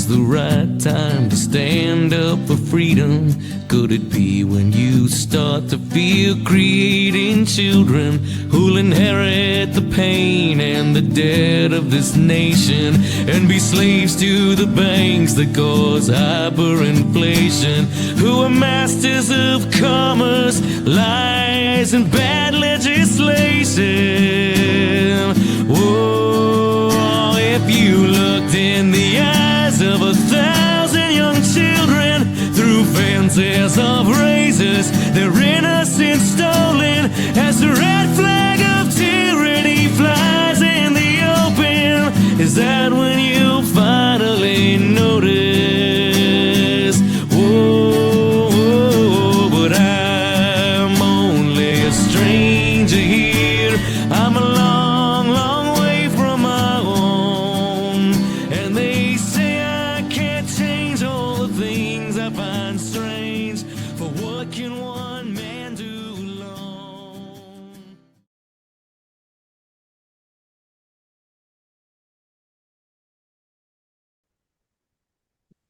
is the right time to stand up for freedom? Could it be when you start to feel creating children who'll inherit the pain and the debt of this nation and be slaves to the banks that cause hyperinflation, who are masters of commerce, lies, and bad legislation? Whoa, if you looked in the eyes of 1,000 young children through fences of razors, their innocence stolen as the red flag of tyranny flies in the open, is that when you finally notice? Whoa, whoa, but I'm only a stranger here. I'm a long, long way from my home, and they say I can't change all the things I find strange, for what can one man do alone?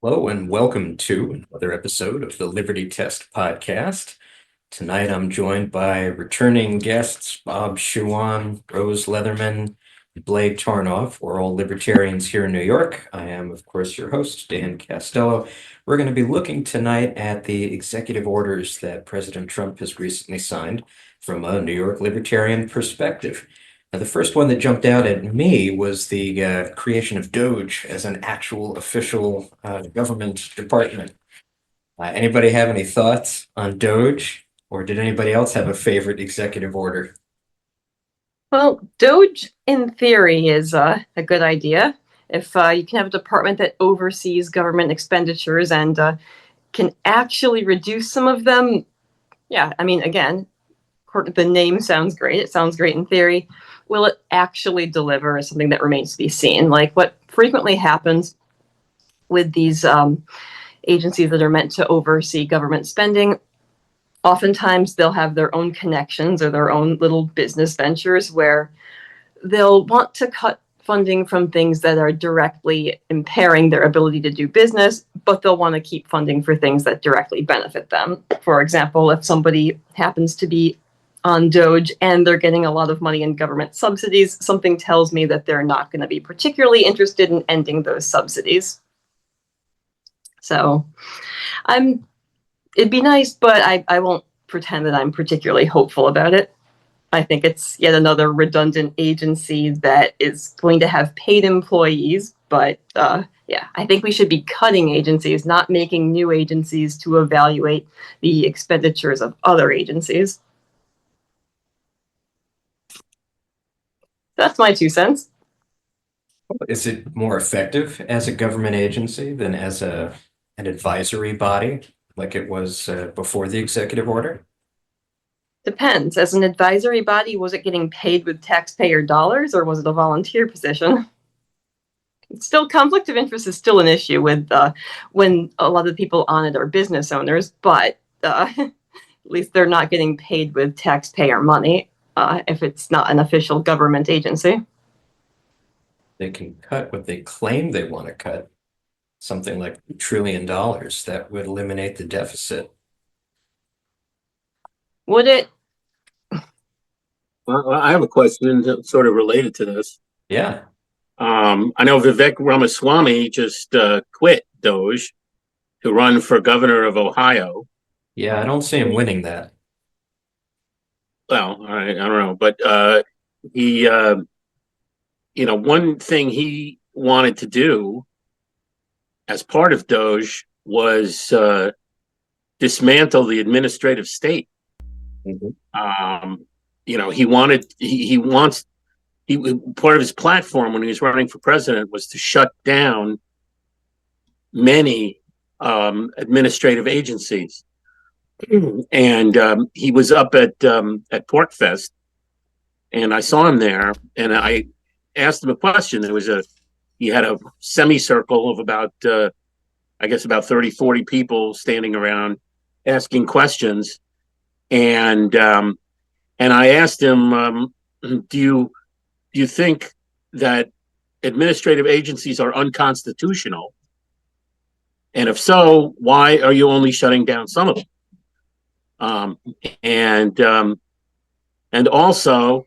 Hello and welcome to another episode of the Liberty Test podcast. Tonight I'm joined by returning guests Bob Schuon, Rose Leatherman, and Blake Tarnoff. We're all libertarians here in New York. I am, of course, your host, Dan Castello. We're going to be looking tonight at the executive orders that President Trump has recently signed from a New York libertarian perspective. Now, the first one that jumped out at me was the creation of DOGE as an actual official government department. Anybody have any thoughts on DOGE, or did anybody else have a favorite executive order? Well, DOGE in theory is a good idea. If you can have a department that oversees government expenditures and can actually reduce some of them, yeah, I mean, again, the name sounds great. It sounds great in theory. Will it actually deliver is something that remains to be seen. Like what frequently happens with these agencies that are meant to oversee government spending, oftentimes they'll have their own connections or their own little business ventures where they'll want to cut funding from things that are directly impairing their ability to do business, but they'll want to keep funding for things that directly benefit them. For example, if somebody happens to be on DOGE and they're getting a lot of money in government subsidies, something tells me that they're not going to be particularly interested in ending those subsidies. So it'd be nice, but I won't pretend that I'm particularly hopeful about it. I think it's yet another redundant agency that is going to have paid employees. But yeah, I think we should be cutting agencies, not making new agencies to evaluate the expenditures of other agencies. That's my 2 cents. Is it more effective as a government agency than as an advisory body like it was before the executive order? Depends. As an advisory body, was it getting paid with taxpayer dollars or was it a volunteer position? Still, conflict of interest is still an issue with when a lot of the people on it are business owners, but at least they're not getting paid with taxpayer money if it's not an official government agency. They can cut what they claim they want to cut, something like $1 trillion. That would eliminate the deficit. Would it? Well, I have a question that's sort of related to this. Yeah. I know Vivek Ramaswamy just quit DOGE to run for governor of Ohio. Yeah, I don't see him winning that. Well, I don't know, but he, one thing he wanted to do as part of DOGE was dismantle the administrative state. Mm-hmm. Part of his platform when he was running for president was to shut down many administrative agencies. And he was up at PorcFest, and I saw him there, and I asked him a question. He had a semicircle of about 30, 40 people standing around asking questions. And I asked him, do you think that administrative agencies are unconstitutional? And if so, why are you only shutting down some of them? And also,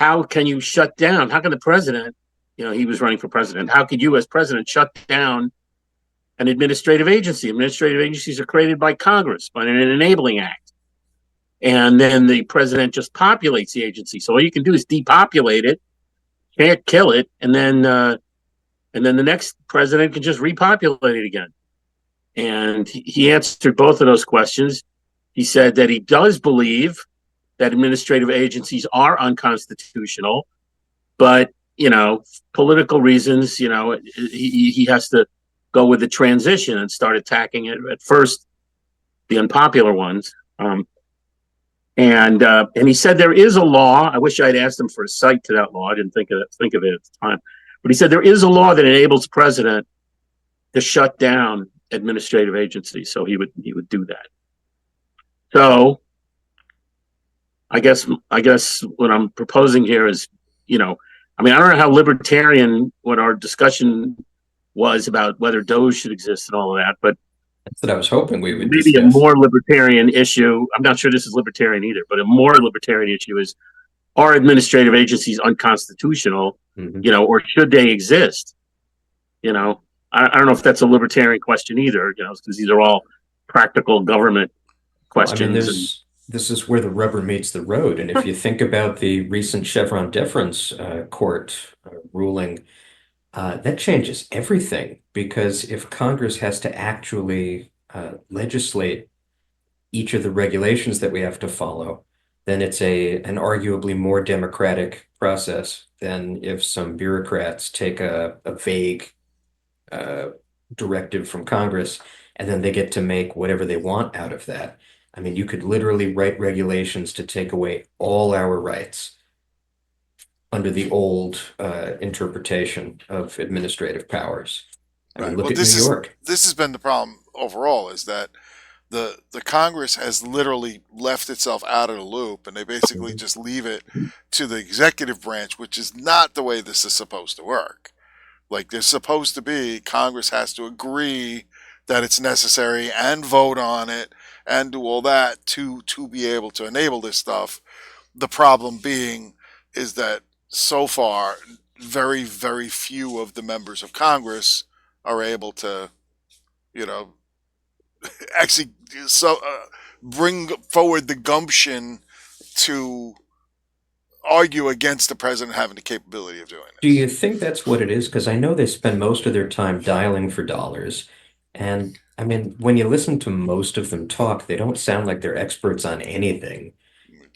how can you shut down? How can the president, he was running for president. How could you, as president, shut down an administrative agency? Administrative agencies are created by Congress by an enabling act. And then the president just populates the agency. So all you can do is depopulate it, can't kill it, and then the next president can just repopulate it again. And he answered both of those questions. He said that he does believe that administrative agencies are unconstitutional, but political reasons, he has to go with the transition and start attacking it at first, the unpopular ones. And he said there is a law. I wish I'd asked him for a cite to that law. I didn't think of it at the time. But he said there is a law that enables the president to shut down administrative agencies. So he would do that. So I guess what I'm proposing here is, I don't know how libertarian what our discussion was about whether DOGE should exist and all of that, but That's what I was hoping we would maybe discuss. a more libertarian issue. I'm not sure this is libertarian either, but a more libertarian issue is, are administrative agencies unconstitutional, or should they exist? I don't know if that's a libertarian question either, because these are all practical government questions. This is where the rubber meets the road. And if you think about the recent Chevron deference court ruling, that changes everything, because if Congress has to actually legislate each of the regulations that we have to follow, then it's an arguably more democratic process than if some bureaucrats take a vague directive from Congress and then they get to make whatever they want out of that. I mean, you could literally write regulations to take away all our rights under the old interpretation of administrative powers. I mean, look at New York. This has been the problem overall, is that the Congress has literally left itself out of the loop, and they basically just leave it to the executive branch, which is not the way this is supposed to work. Like, there's supposed to be, Congress has to agree that it's necessary and vote on it and do all that to be able to enable this stuff. The problem being is that so far, very, very few of the members of Congress are able to, actually bring forward the gumption to argue against the president having the capability of doing it. Do you think that's what it is? Because I know they spend most of their time dialing for dollars. And I mean, when you listen to most of them talk, they don't sound like they're experts on anything,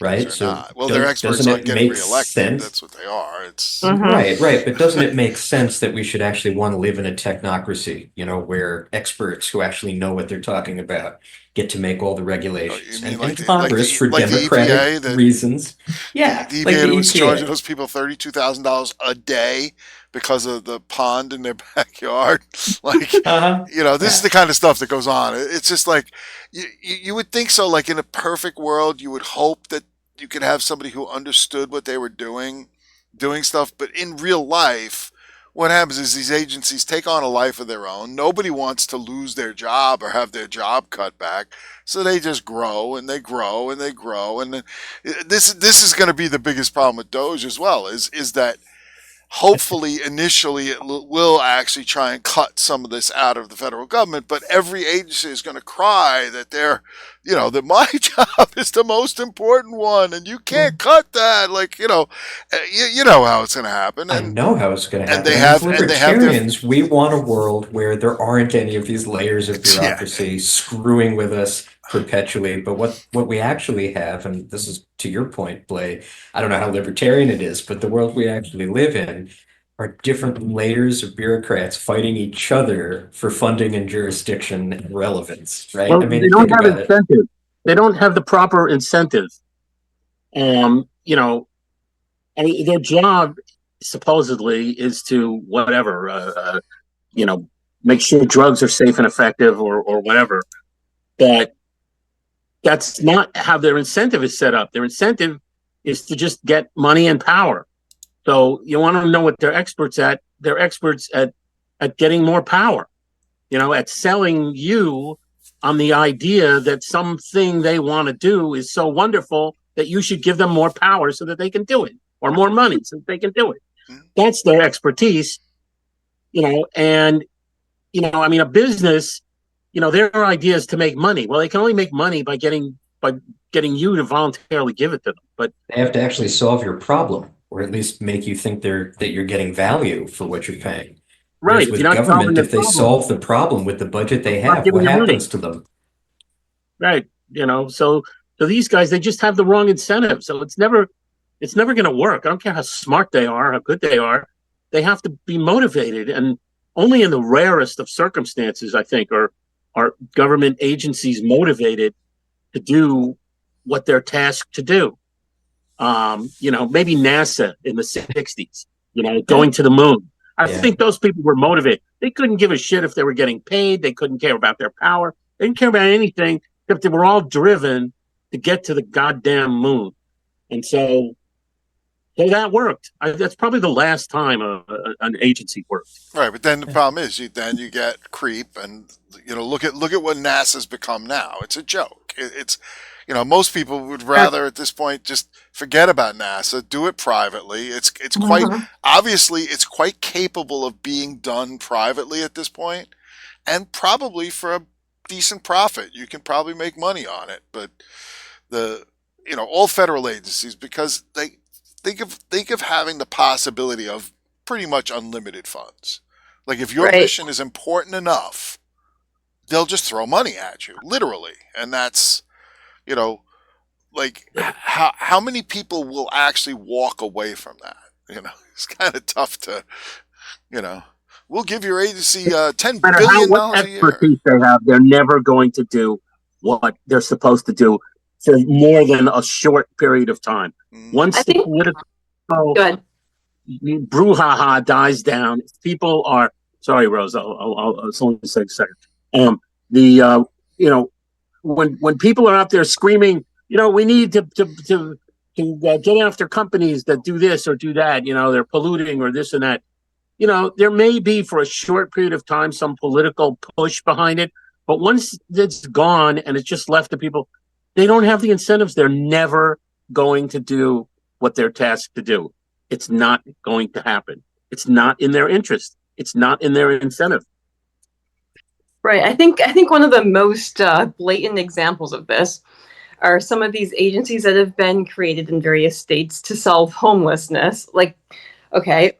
right? They're not. Well, they're experts on getting reelected. That's what they are. It's right. But doesn't it make sense that we should actually want to live in a technocracy, where experts who actually know what they're talking about get to make all the regulations? You mean and Congress, for democratic reasons. Yeah. The EPA was charging those people $32,000 a day because of the pond in their backyard. Like, this is the kind of stuff that goes on. It's just like, you would think so. Like, in a perfect world, you would hope that you could have somebody who understood what they were doing stuff. But in real life, what happens is these agencies take on a life of their own. Nobody wants to lose their job or have their job cut back. So they just grow and they grow and they grow. And then this is going to be the biggest problem with DOGE as well, is that hopefully initially it will actually try and cut some of this out of the federal government, but every agency is going to cry that that my job is the most important one and you can't cut that. Like, you know how it's going to happen. I know how it's going to happen. And they have we want a world where there aren't any of these layers of bureaucracy screwing with us perpetually. But what we actually have, and this is to your point, Blay, I don't know how libertarian it is, but the world we actually live in are different layers of bureaucrats fighting each other for funding and jurisdiction and relevance, right? Well, they don't have incentive. They don't have the proper incentive. Their job supposedly is to make sure drugs are safe and effective or whatever. But that's not how their incentive is set up. Their incentive is to just get money and power. So you want to know what they're experts at? They're experts at getting more power. at selling you on the idea that something they want to do is so wonderful that you should give them more power so that they can do it, or more money so that they can do it. That's their expertise, and, I mean, a business, their idea is to make money. Well, they can only make money by getting you to voluntarily give it to them. But They have to actually solve your problem, or at least make you think that you're getting value for what you're paying. Whereas right, with if you're not solving government, the if they problem, solve the problem with the budget they not have, giving what you money. happens to them? Right, so these guys, they just have the wrong incentive. So it's never going to work. I don't care how smart they are, how good they are. They have to be motivated, and only in the rarest of circumstances, I think, are government agencies motivated to do what they're tasked to do. Maybe NASA in the 60s, going to the moon. I think those people were motivated. They couldn't give a shit if they were getting paid. They couldn't care about their power. They didn't care about anything except they were all driven to get to the goddamn moon. And so that worked. That's probably the last time an agency worked. Right, but then the problem is, you get creep, and look at what NASA's become now. It's a joke. It's most people would rather at this point just forget about NASA, do it privately. It's quite obviously it's quite capable of being done privately at this point, and probably for a decent profit. You can probably make money on it, but all federal agencies, because they think of having the possibility of pretty much unlimited funds. Like, if your mission is important enough, they'll just throw money at you, literally. And that's, how many people will actually walk away from that? It's kind of tough to, we'll give your agency $10 billion what a year. Expertise they have, they're never going to do what they're supposed to do for more than a short period of time. Once the political brouhaha dies down, people are sorry, Rose. I'll only say a second. When people are out there screaming, we need to get after companies that do this or do that. They're polluting or this and that. There may be for a short period of time some political push behind it, but once it's gone and it's just left to people, they don't have the incentives. They're never going to do what they're tasked to do. It's not going to happen. It's not in their interest. It's not in their incentive. Right. I think one of the most blatant examples of this are some of these agencies that have been created in various states to solve homelessness. Like, okay,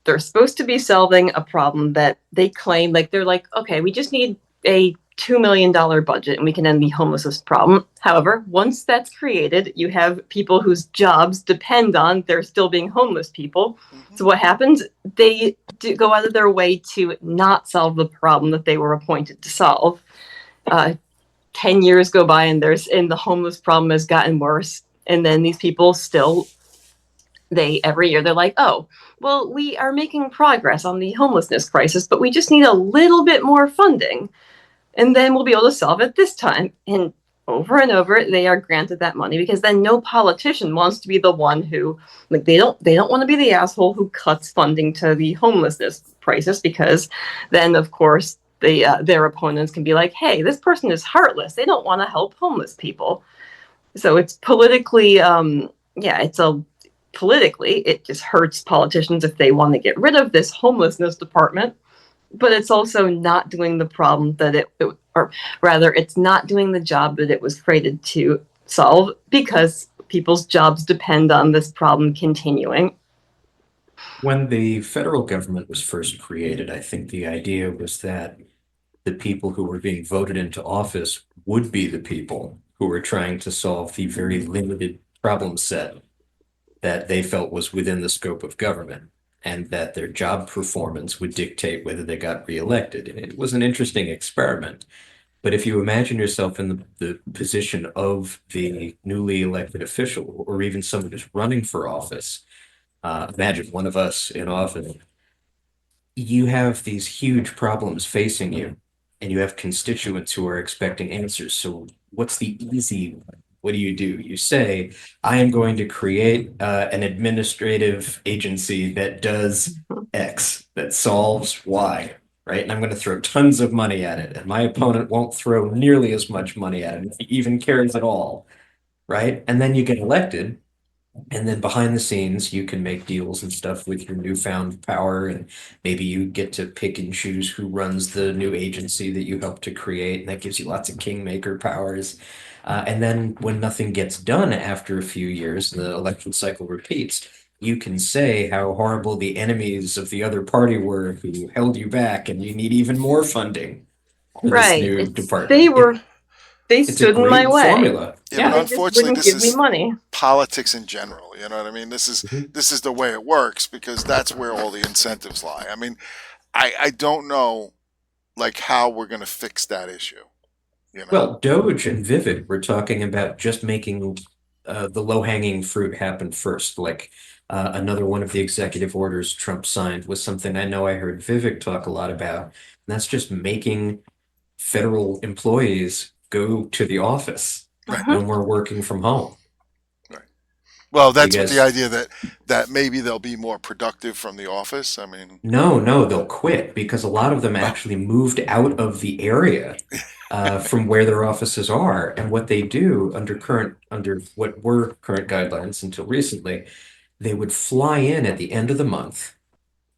they're supposed to be solving a problem that they claim, they're like, okay, we just need a $2 million budget and we can end the homelessness problem. However, once that's created, you have people whose jobs depend on there still being homeless people. So what happens? They do go out of their way to not solve the problem that they were appointed to solve. 10 years go by and the homeless problem has gotten worse. And then these people still, every year they're like, oh, well, we are making progress on the homelessness crisis, but we just need a little bit more funding. And then we'll be able to solve it this time. And over they are granted that money, because then no politician wants to be the one who, they don't want to be the asshole who cuts funding to the homelessness crisis, because then, of course, their opponents can be like, hey, this person is heartless. They don't want to help homeless people. So it's politically, politically, it just hurts politicians if they want to get rid of this homelessness department. But it's also not doing the problem or rather, it's not doing the job that it was created to solve, because people's jobs depend on this problem continuing. When the federal government was first created, I think the idea was that the people who were being voted into office would be the people who were trying to solve the very limited problem set that they felt was within the scope of government, and that their job performance would dictate whether they got reelected. And it was an interesting experiment. But if you imagine yourself in the position of the newly elected official, or even someone who's running for office, imagine one of us in office, you have these huge problems facing you, and you have constituents who are expecting answers. So what's the easy one? What do? You say, I am going to create an administrative agency that does X, that solves Y, right? And I'm going to throw tons of money at it. And my opponent won't throw nearly as much money at it, if he even cares at all, right? And then you get elected. And then behind the scenes, you can make deals and stuff with your newfound power. And maybe you get to pick and choose who runs the new agency that you helped to create. And that gives you lots of kingmaker powers. And then when nothing gets done after a few years, the election cycle repeats, you can say how horrible the enemies of the other party were who held you back, and you need even more funding for this Right. new It's, department. they It's a stood in my great way. formula. Yeah, Yeah. but They just unfortunately, wouldn't this give me is money. politics in general. You know what I mean? This is Mhm. this is the way it works because that's where all the incentives lie. I mean, I don't know like how we're going to fix that issue. You know? Well, Doge and Vivid were talking about just making the low-hanging fruit happen first. Like another one of the executive orders Trump signed was something I know I heard Vivek talk a lot about. And that's just making federal employees go to the office. Right. Mhm. No more working from home. Well, that's with the Because idea that maybe they'll be more productive from the office. I mean, no, they'll quit because a lot of them well, actually moved out of the area from where their offices are. And what they do under what were current guidelines until recently, they would fly in at the end of the month.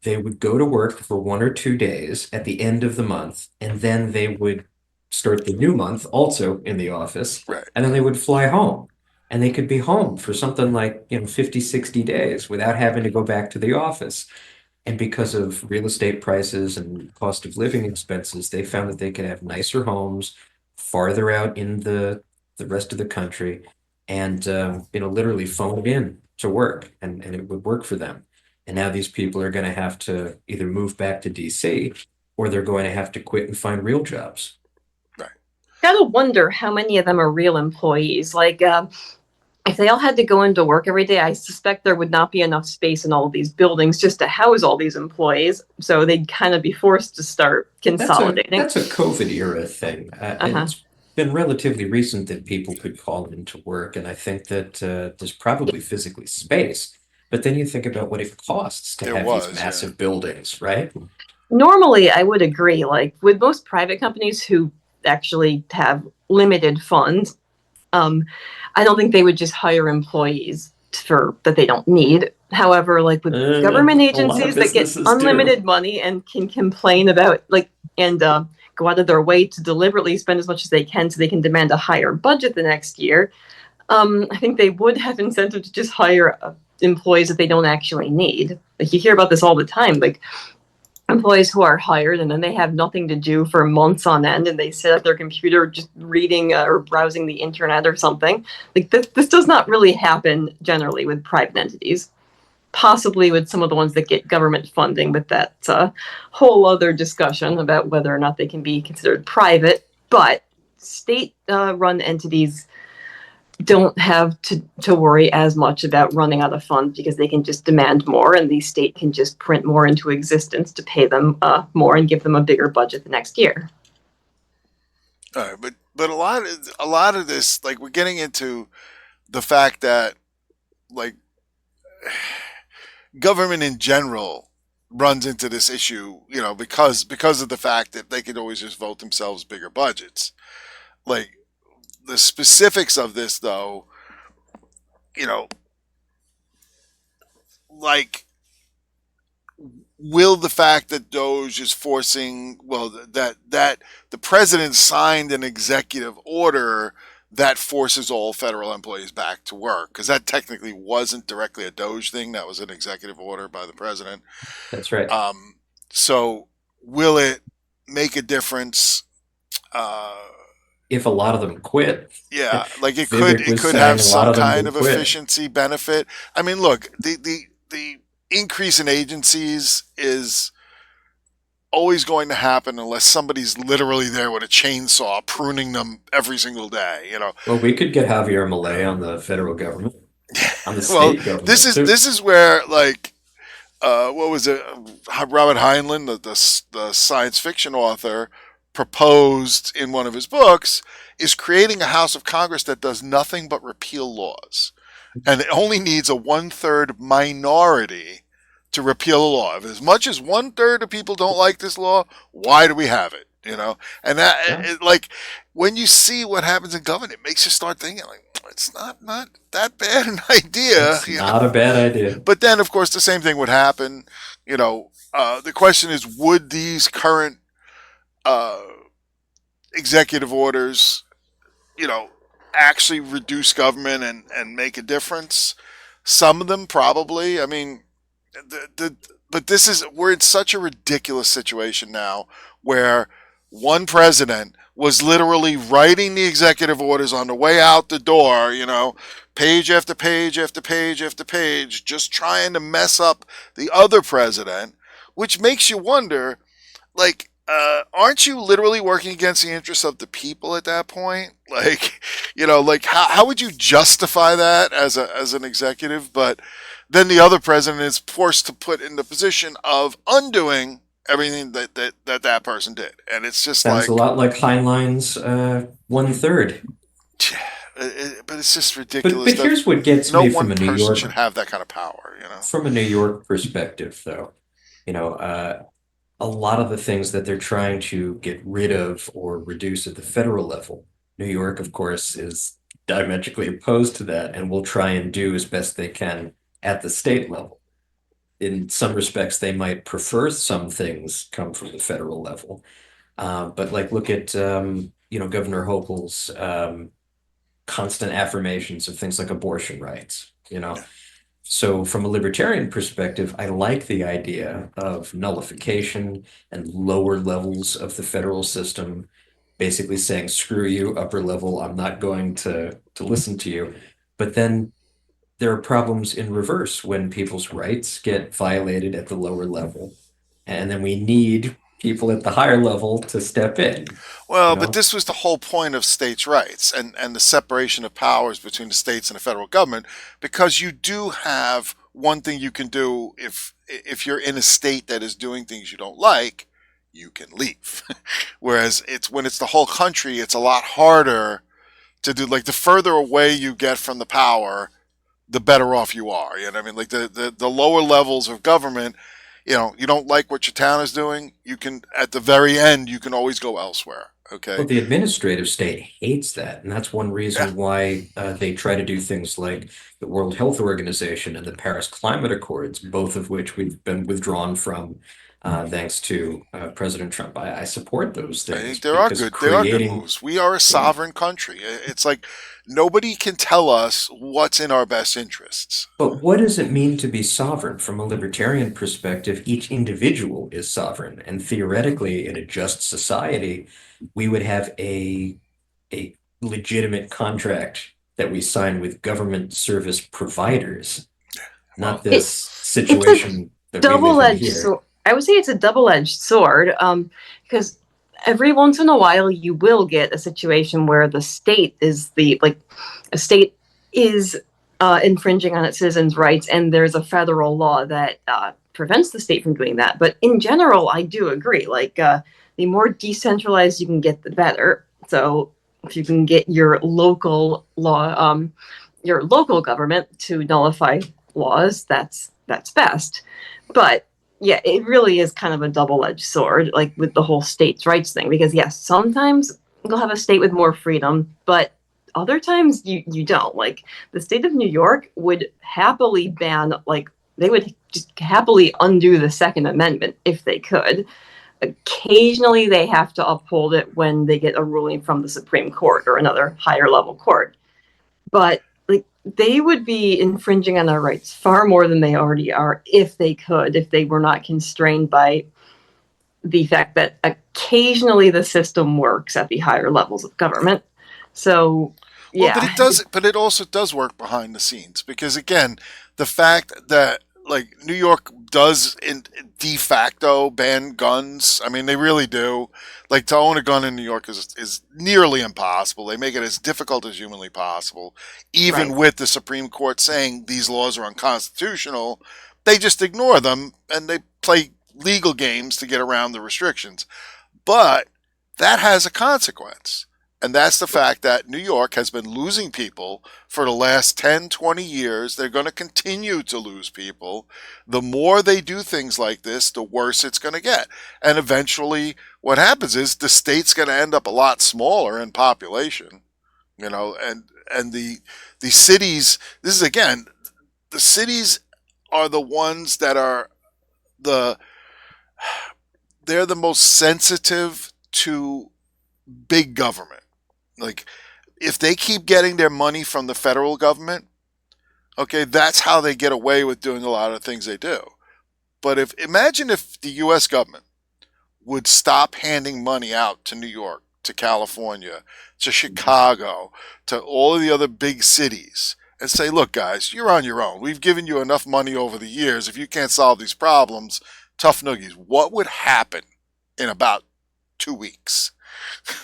They would go to work for 1 or 2 days at the end of the month, and then they would start the new month also in the office, right. and then they would fly home. And they could be home for something like, 50, 60 days without having to go back to the office. And because of real estate prices and cost of living expenses, they found that they could have nicer homes farther out in the rest of the country and literally phone in to work and it would work for them. And now these people are going to have to either move back to DC or they're going to have to quit and find real jobs. Gotta wonder how many of them are real employees. Like, if they all had to go into work every day, I suspect there would not be enough space in all of these buildings just to house all these employees. So they'd kind of be forced to start consolidating. That's a COVID era thing. And Uh-huh. it's been relatively recent that people could call into work. And I think that there's probably physically space. But then you think about what it costs to There have was, these yeah. massive buildings, right? Normally, I would agree. Like with most private companies who actually have limited funds, I don't think they would just hire employees for that they don't need. However, like with government A lot of agencies that get businesses do. unlimited money and can complain about and go out of their way to deliberately spend as much as they can so they can demand a higher budget the next year, I think they would have incentive to just hire employees that they don't actually need. Like you hear about this all the time, like employees who are hired and then they have nothing to do for months on end and they sit at their computer just reading or browsing the internet or something. Like this does not really happen generally with private entities. Possibly with some of the ones that get government funding, but that's a whole other discussion about whether or not they can be considered private. But state run entities don't have to worry as much about running out of funds because they can just demand more and the state can just print more into existence to pay them more and give them a bigger budget the next year. All right, but a lot of this, like we're getting into the fact that like government in general runs into this issue, because of the fact that they could always just vote themselves bigger budgets. Like the specifics of this, though, like will the fact that Doge is forcing, that the president signed an executive order that forces all federal employees back to work, because that technically wasn't directly a Doge thing, that was an executive order by the president. That's right. So will it make a difference? If a lot of them quit, Yeah, like it Vivek could was saying have a lot some of them kind will of quit. efficiency benefit. I mean, look, the increase in agencies is always going to happen unless somebody's literally there with a chainsaw pruning them every single day. Well, we could get Javier Milei on the federal government, on the Well, state government this too. is where like what was it? Robert Heinlein, the science fiction author, proposed in one of his books is creating a House of Congress that does nothing but repeal laws, and it only needs a 1/3 minority to repeal a law. If as much as 1/3 of people don't like this law, why do we have it? And that Yeah. like when you see what happens in government, it makes you start thinking like it's not that bad an idea. It's not a bad idea. But then, of course, the same thing would happen. The question is, would these current uh, executive orders, actually reduce government and make a difference? Some of them probably. I mean, but we're in such a ridiculous situation now where one president was literally writing the executive orders on the way out the door, page after page after page after page, just trying to mess up the other president, which makes you wonder, like, aren't you literally working against the interests of the people at that point? Like, like how would you justify that as an executive? But then the other president is forced to put in the position of undoing everything that person did, and it's just Sounds a like, lot like Heinlein's 1/3. but it's just But ridiculous. That here's what gets no me one from a New person York should have that kind of power. from a New York perspective, though. A lot of the things that they're trying to get rid of or reduce at the federal level, New York, of course, is diametrically opposed to that and will try and do as best they can at the state level. In some respects, they might prefer some things come from the federal level. But like, look at, Governor Hochul's constant affirmations of things like abortion rights. So from a libertarian perspective, I like the idea of nullification and lower levels of the federal system, basically saying, screw you, upper level, I'm not going to listen to you. But then there are problems in reverse when people's rights get violated at the lower level. And then we need people at the higher level to step in. Well, You know? but this was the whole point of states' rights and the separation of powers between the states and the federal government, because you do have one thing you can do if you're in a state that is doing things you don't like, you can leave. Whereas when it's the whole country, it's a lot harder to do. Like, the further away you get from the power, the better off you are. You know what I mean? Like the lower levels of government, you don't like what your town is doing, you can, at the very end, you can always go elsewhere. Okay. Well, the administrative state hates that, and that's one reason Yeah. why they try to do things like the World Health Organization and the Paris Climate Accords, both of which we've been withdrawn from thanks to President Trump. I support those I things think there are because good moves. We are a sovereign country. It's like nobody can tell us what's in our best interests. But what does it mean to be sovereign? From a libertarian perspective, each individual is sovereign, and theoretically, in a just society, we would have a legitimate contract that we sign with government service providers, not this situation that we live in Double-edged here. sword. I would say it's a double-edged sword, because every once in a while you will get a situation where the state is a state is infringing on its citizens' rights, and there's a federal law that prevents the state from doing that. But in general, I do agree. Like, the more decentralized you can get, the better. So if you can get your local law, your local government to nullify laws, that's best. But yeah, it really is kind of a double-edged sword, like with the whole states' rights thing. Because yes, sometimes you'll have a state with more freedom, but other times you don't. Like, the state of New York would happily ban, like, they would just happily undo the Second Amendment if they could. Occasionally they have to uphold it when they get a ruling from the Supreme Court or another higher level court. But like, they would be infringing on our rights far more than they already are if they could, if they were not constrained by the fact that occasionally the system works at the higher levels of government. So yeah. Well, but it also does work behind the scenes, because again, the fact that, like, New York does de facto ban guns. I mean, they really do. Like, to own a gun in New York is nearly impossible. They make it as difficult as humanly possible. Even Right. with the Supreme Court saying these laws are unconstitutional, they just ignore them and they play legal games to get around the restrictions. But that has a consequence. And that's the fact that New York has been losing people for the last 10, 20 years. They're going to continue to lose people. The more they do things like this, the worse it's going to get. And eventually what happens is the state's going to end up a lot smaller in population, and the cities, this is again, the cities are the ones that are they're the most sensitive to big government. Like, if they keep getting their money from the federal government, okay, that's how they get away with doing a lot of things they do. But imagine if the U.S. government would stop handing money out to New York, to California, to Chicago, to all of the other big cities, and say, look, guys, you're on your own. We've given you enough money over the years. If you can't solve these problems, tough noogies. What would happen in about 2 weeks?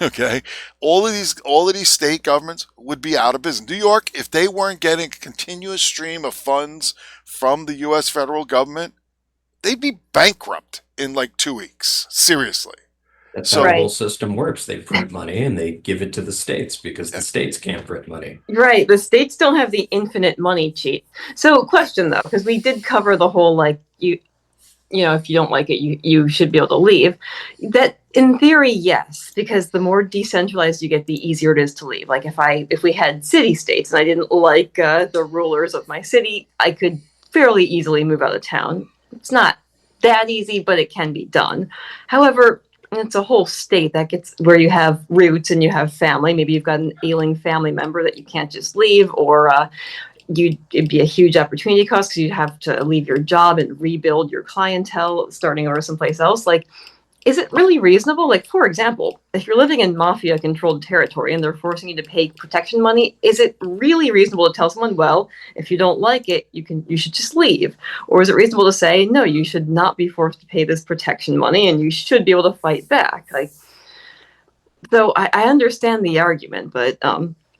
Okay, all of these state governments would be out of business. New York, if they weren't getting a continuous stream of funds from the U.S. federal government, they'd be bankrupt in like 2 weeks. Seriously. That's how the whole system works. They print money and they give it to the states because the states can't print money. Right. The states don't have the infinite money cheat. So, question though, because we did cover the whole like if you don't like it, you should be able to leave. That in theory, yes, because the more decentralized you get, the easier it is to leave. Like if we had city states and I didn't like the rulers of my city, I could fairly easily move out of town. It's not that easy, but it can be done. However, it's a whole state that gets where you have roots and you have family. Maybe you've got an ailing family member that you can't just leave, or it'd be a huge opportunity cost because you'd have to leave your job and rebuild your clientele starting over someplace else. Like, is it really reasonable? Like, for example, if you're living in mafia controlled territory and they're forcing you to pay protection money, is it really reasonable to tell someone, well, if you don't like it, you should just leave? Or is it reasonable to say, no, you should not be forced to pay this protection money and you should be able to fight back? Like, so I understand the argument, but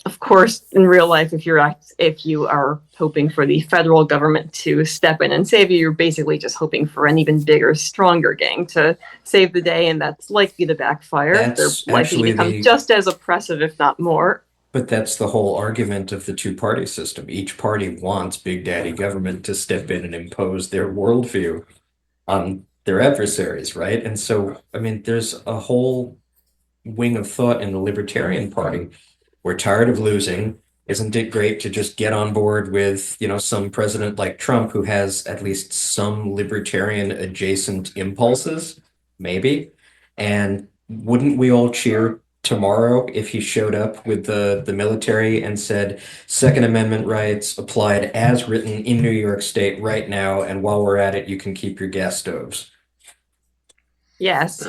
of course, in real life, if you are hoping for the federal government to step in and save you, you're basically just hoping for an even bigger, stronger gang to save the day, and that's likely to backfire. That's They're likely to become just as oppressive, if not more. But that's the whole argument of the two-party system. Each party wants Big Daddy government to step in and impose their worldview on their adversaries, right? And so, I mean, there's a whole wing of thought in the Libertarian Party. We're tired of losing. Isn't it great to just get on board with, some president like Trump who has at least some libertarian adjacent impulses? Maybe. And wouldn't we all cheer tomorrow if he showed up with the military and said, Second Amendment rights applied as written in New York State right now, and while we're at it, you can keep your gas stoves? Yes.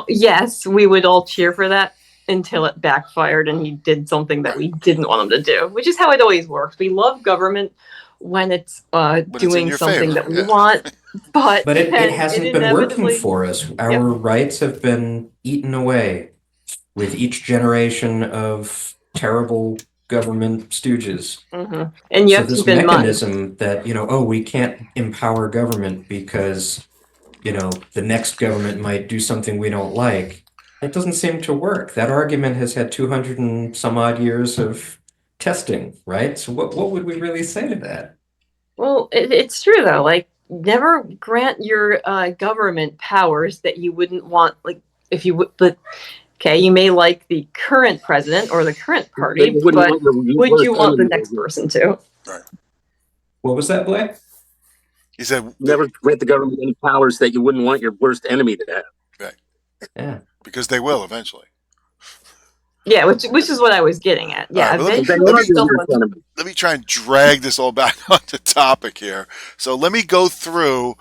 Yes, we would all cheer for that until it backfired and he did something that we didn't want him to do, which is how it always works. We love government when it's doing something that we want, but it hasn't been working for us. Our rights have been eaten away with each generation of terrible government stooges. Mm-hmm. And you have to keep in mind mechanism that, we can't empower government because, the next government might do something we don't like. It doesn't seem to work. That argument has had 200 and some odd years of testing, right? So what would we really say to that? Well, it's true though. Like, never grant your government powers that you wouldn't want. Like, if you would, but okay, you may like the current president or the current party, but would you want the next person to? Right. What was that, Blake? He said, never grant the government any powers that you wouldn't want your worst enemy to have. Right. Yeah. Because they will eventually. Yeah, which is what I was getting at. Yeah, right, let me try and drag this all back onto topic here. So let me go through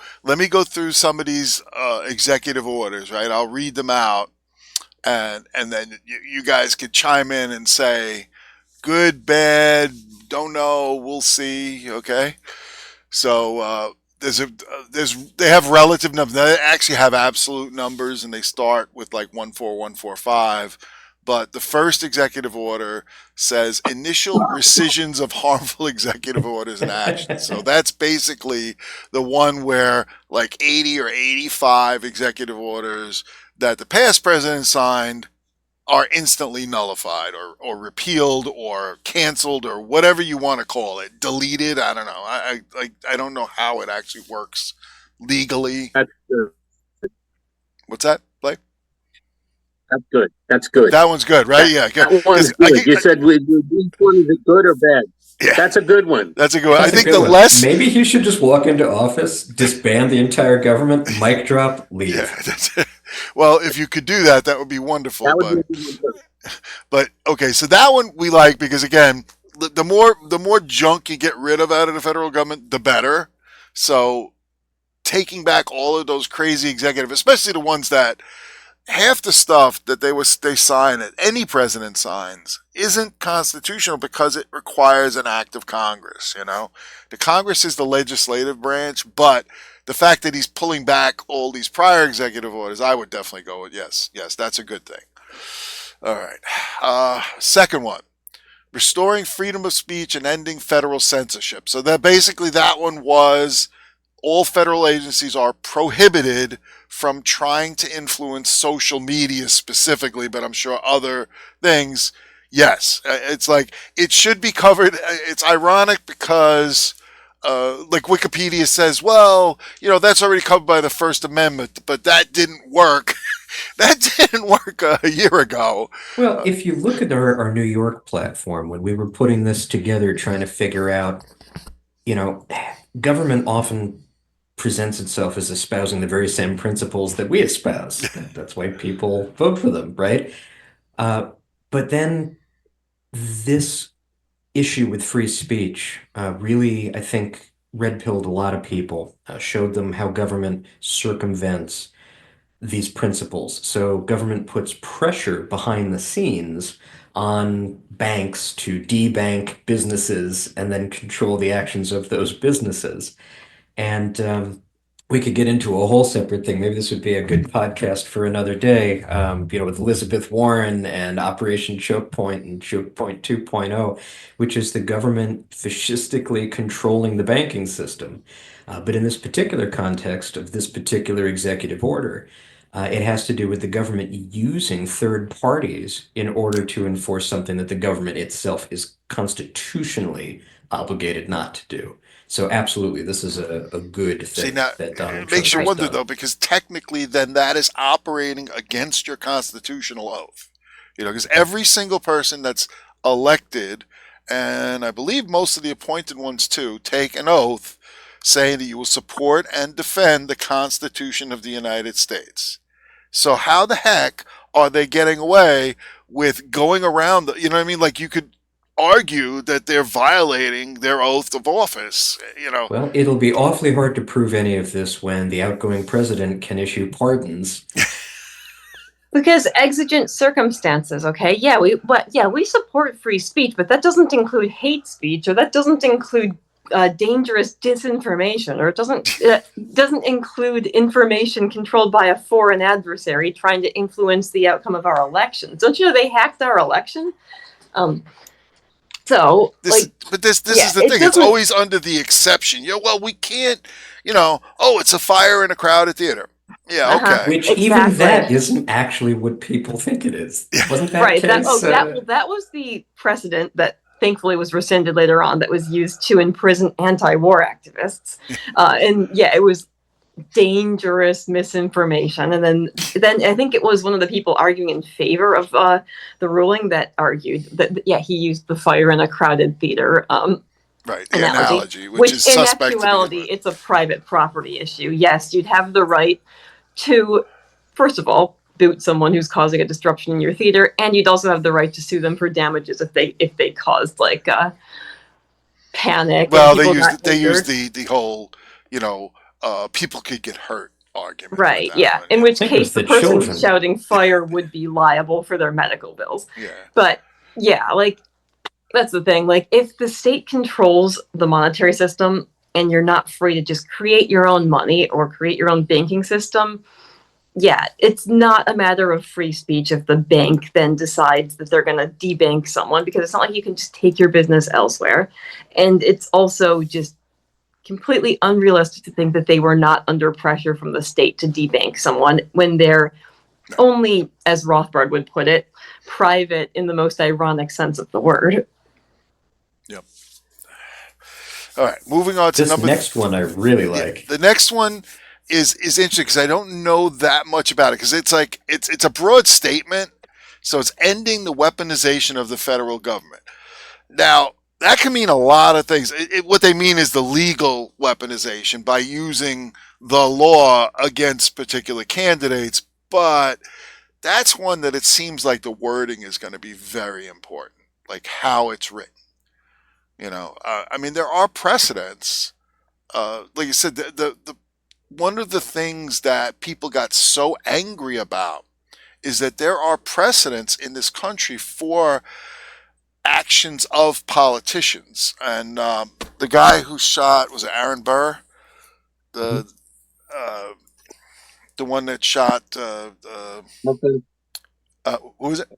some of these executive orders, right? I'll read them out, and then you guys could chime in and say good, bad, don't know, we'll see. Okay, so they have relative numbers. They actually have absolute numbers, and they start with like 14145. But the first executive order says initial rescissions of harmful executive orders and actions. So that's basically the one where like 80 or 85 executive orders that the past president signed are instantly nullified or repealed or canceled or whatever you want to call it, deleted. I don't know. I don't know how it actually works legally. That's good. What's that, Blake? That's good. That's good. That one's good, right? Yeah. That one's good. You said which one is it, good or bad? Yeah. That's a good one. That's a good one. That's I think a good the one. less Maybe he should just walk into office, disband the entire government, mic drop, leave. Yeah, that's it. Well, if you could do that, that would be wonderful. That would be But okay, so that one we like because again, the more junk you get rid of out of the federal government, the better. So taking back all of those crazy executive, especially the ones that half the stuff that they sign that any president signs isn't constitutional because it requires an act of Congress. The Congress is the legislative branch, but the fact that he's pulling back all these prior executive orders, I would definitely go with yes, that's a good thing. All right. Second one, restoring freedom of speech and ending federal censorship. So that one was all federal agencies are prohibited from trying to influence social media specifically, but I'm sure other things. Yes, it's like it should be covered. It's ironic because like Wikipedia says, well, that's already covered by the First Amendment, but that didn't work. That didn't work a year ago. Well, if you look at our New York platform, when we were putting this together, trying to figure out, government often presents itself as espousing the very same principles that we espouse. That's why people vote for them, right? But then this issue with free speech really, I think, red-pilled a lot of people, showed them how government circumvents these principles. So government puts pressure behind the scenes on banks to debank businesses and then control the actions of those businesses. And we could get into a whole separate thing. Maybe this would be a good podcast for another day, with Elizabeth Warren and Operation Choke Point and Choke Point 2.0, which is the government fascistically controlling the banking system. But in this particular context of this particular executive order, it has to do with the government using third parties in order to enforce something that the government itself is constitutionally obligated not to do. So absolutely, this is a good thing. See, now, that Donald it makes you Trump has wonder, done. though, because technically then that is operating against your constitutional oath. Because every single person that's elected, and I believe most of the appointed ones too, take an oath saying that you will support and defend the Constitution of the United States. So how the heck are they getting away with going around like you could argue that they're violating their oath of office, Well, it'll be awfully hard to prove any of this when the outgoing president can issue pardons. Because exigent circumstances, okay? Yeah, we support free speech, but that doesn't include hate speech, or that doesn't include dangerous disinformation, or it doesn't include information controlled by a foreign adversary trying to influence the outcome of our elections. Don't you know they hacked our election? So, this is the thing. It's always under the exception. Well, we can't, it's a fire in a crowded theater. Yeah, okay. Which even that isn't actually what people think it is. Wasn't that right? case? That was the precedent that thankfully was rescinded later on. That was used to imprison anti-war activists, and it was dangerous misinformation. And then I think it was one of the people arguing in favor of the ruling that argued that he used the fire in a crowded theater right, the analogy, which is in suspect. actuality it's a private property issue. Yes, you'd have the right to, first of all, boot someone who's causing a disruption in your theater, and you'd also have the right to sue them for damages if they caused panic. Well, they use the whole people could get hurt argument. Right, yeah. In which case the person shouting fire would be liable for their medical bills. Yeah. But that's the thing. If the state controls the monetary system and you're not free to just create your own money or create your own banking system, it's not a matter of free speech if the bank then decides that they're going to debank someone, because it's not like you can just take your business elsewhere. And it's also just completely unrealistic to think that they were not under pressure from the state to debank someone when they're only, as Rothbard would put it, private in the most ironic sense of the word. Yep. All right, moving on to This next one I really like. The next one is interesting because I don't know that much about it, because it's like it's a broad statement. So it's ending the weaponization of the federal government. Now, that can mean a lot of things. What they mean is the legal weaponization by using the law against particular candidates. But that's one that it seems like the wording is going to be very important, like how it's written. I mean, there are precedents. Like you said, the one of the things that people got so angry about is that there are precedents in this country for actions of politicians. And the guy who shot, was it Aaron Burr? The one that shot, who was it?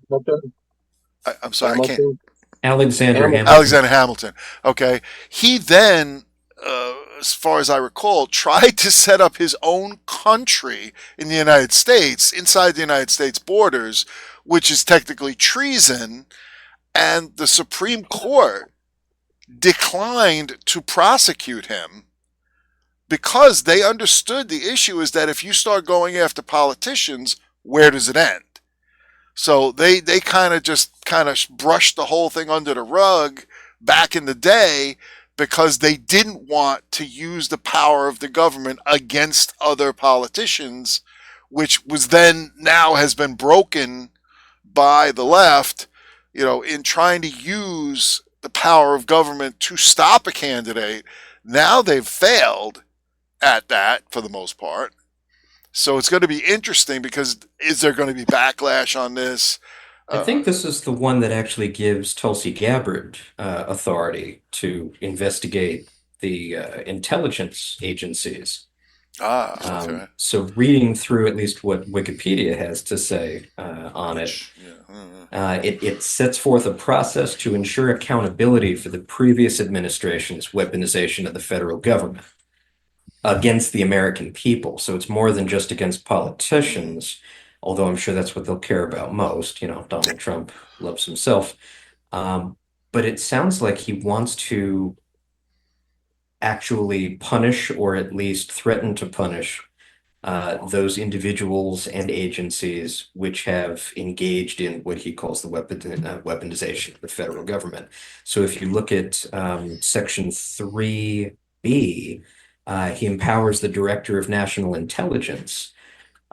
I'm sorry, I can't. Alexander Hamilton. Alexander Hamilton. Okay. He then, as far as I recall, tried to set up his own country in the United States, inside the United States borders, which is technically treason. And the Supreme Court declined to prosecute him because they understood the issue is that if you start going after politicians, where does it end? So they kind of brushed the whole thing under the rug back in the day because they didn't want to use the power of the government against other politicians, which was then now has been broken by the left, in trying to use the power of government to stop a candidate. Now they've failed at that for the most part. So it's going to be interesting because is there going to be backlash on this? I think this is the one that actually gives Tulsi Gabbard authority to investigate the intelligence agencies. Okay. So reading through at least what Wikipedia has to say on it, it sets forth a process to ensure accountability for the previous administration's weaponization of the federal government against the American people. So it's more than just against politicians, although I'm sure that's what they'll care about most. Donald Trump loves himself. But it sounds like he wants to actually punish, or at least threaten to punish, those individuals and agencies which have engaged in what he calls the weaponization of the federal government. So if you look at Section 3B, he empowers the Director of National Intelligence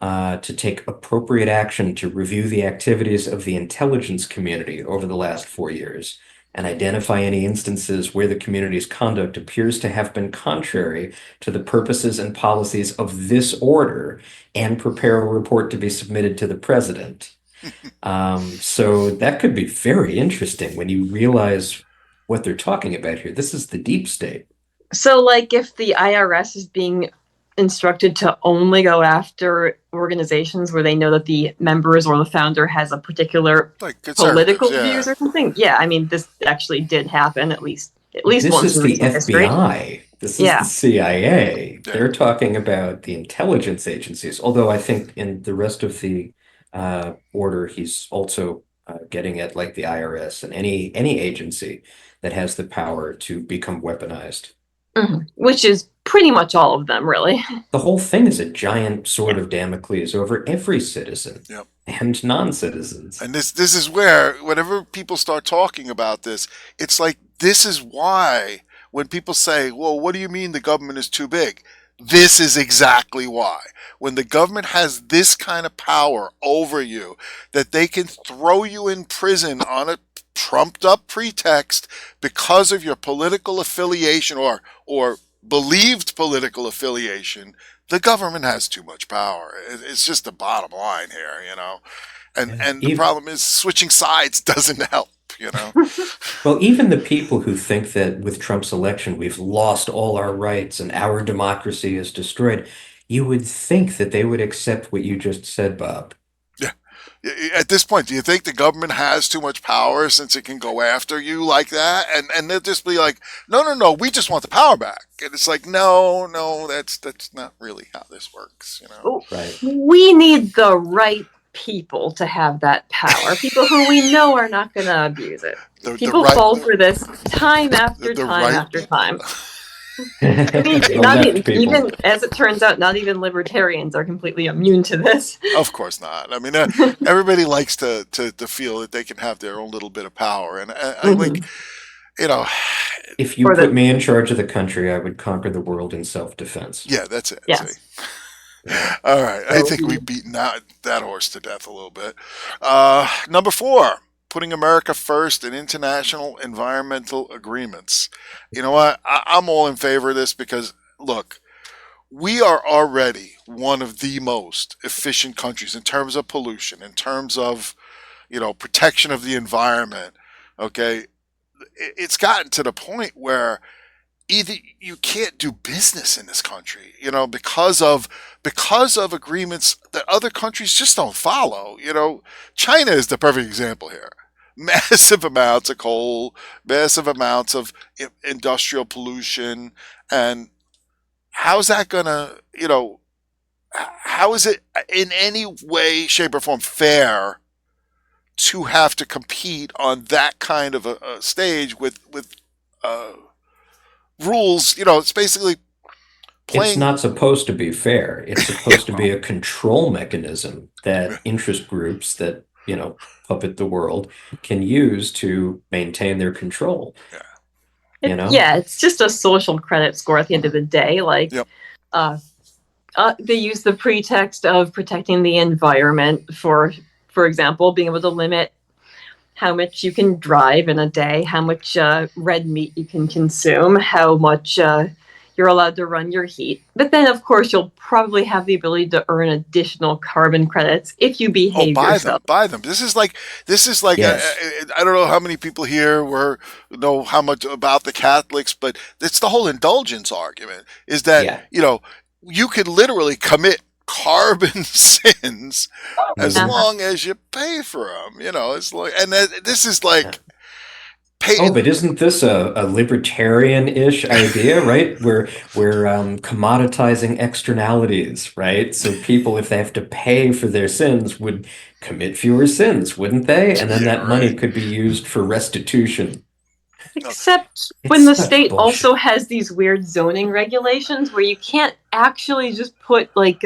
to take appropriate action to review the activities of the intelligence community over the last 4 years and identify any instances where the community's conduct appears to have been contrary to the purposes and policies of this order and prepare a report to be submitted to the president. So that could be very interesting when you realize what they're talking about here. This is the deep state. So, like, if the IRS is being instructed to only go after organizations where they know that the members or the founder has a particular political views or something. Yeah, I mean, this actually did happen at least this once. This is the FBI. This is the CIA. Yeah. They're talking about the intelligence agencies. Although I think in the rest of the order, he's also getting at like the IRS and any agency that has the power to become weaponized. Mm-hmm. Which is pretty much all of them, really. The whole thing is a giant sword of Damocles over every citizen and non-citizens. And this is where, whenever people start talking about this, it's like, this is why when people say, well, what do you mean the government is too big? This is exactly why. When the government has this kind of power over you, that they can throw you in prison on a trumped up pretext because of your political affiliation or believed political affiliation, the government has too much power. It's just the bottom line here, and the problem is switching sides doesn't help, Well, even the people who think that with Trump's election, we've lost all our rights and our democracy is destroyed, you would think that they would accept what you just said, Bob. At this point, do you think the government has too much power since it can go after you like that? And they'll just be like, no, we just want the power back. And it's like, no, that's not really how this works, Right. We need the right people to have that power. People who we know are not going to abuse it. The People right- fall for this time after the time right after people. time. I mean, The not left people. even as it turns out, not even libertarians are completely immune to this. Of course not. I mean, everybody likes to feel that they can have their own little bit of power, and I like, you know, If you Or the- put me in charge of the country, I would conquer the world in self-defense. yeah, that's it. Yes. See? All right, I So- think we've beaten that horse to death a little bit. Number 4, putting America first in international environmental agreements. You know what? I'm all in favor of this because, look, we are already one of the most efficient countries in terms of pollution, in terms of, protection of the environment. Okay. It's gotten to the point where either you can't do business in this country, because of agreements that other countries just don't follow. China is the perfect example here. Massive amounts of coal, massive amounts of industrial pollution, and how's that gonna, how is it in any way, shape, or form fair to have to compete on that kind of a stage with rules? It's basically playing. It's not supposed to be fair. It's supposed to be a control mechanism that interest groups that, puppet the world can use to maintain their control. Yeah, it's just a social credit score at the end of the day. Like, Yep. They use the pretext of protecting the environment for example, being able to limit how much you can drive in a day, how much red meat you can consume, how much you're allowed to run your heat. But then, of course, you'll probably have the ability to earn additional carbon credits if you behave yourself. Buy them. This is like Yes. I don't know how many people here know how much about the Catholics, but it's the whole indulgence argument. Is that you could literally commit carbon sins as Uh-huh. long as you pay for them. It's like, and this is like. Oh, but isn't this a libertarian-ish idea, right? We're commoditizing externalities, right? So people, if they have to pay for their sins, would commit fewer sins, wouldn't they? And then Yeah, that money right. could be used for restitution. Except It's when the such state bullshit. also has these weird zoning regulations where you can't actually just put like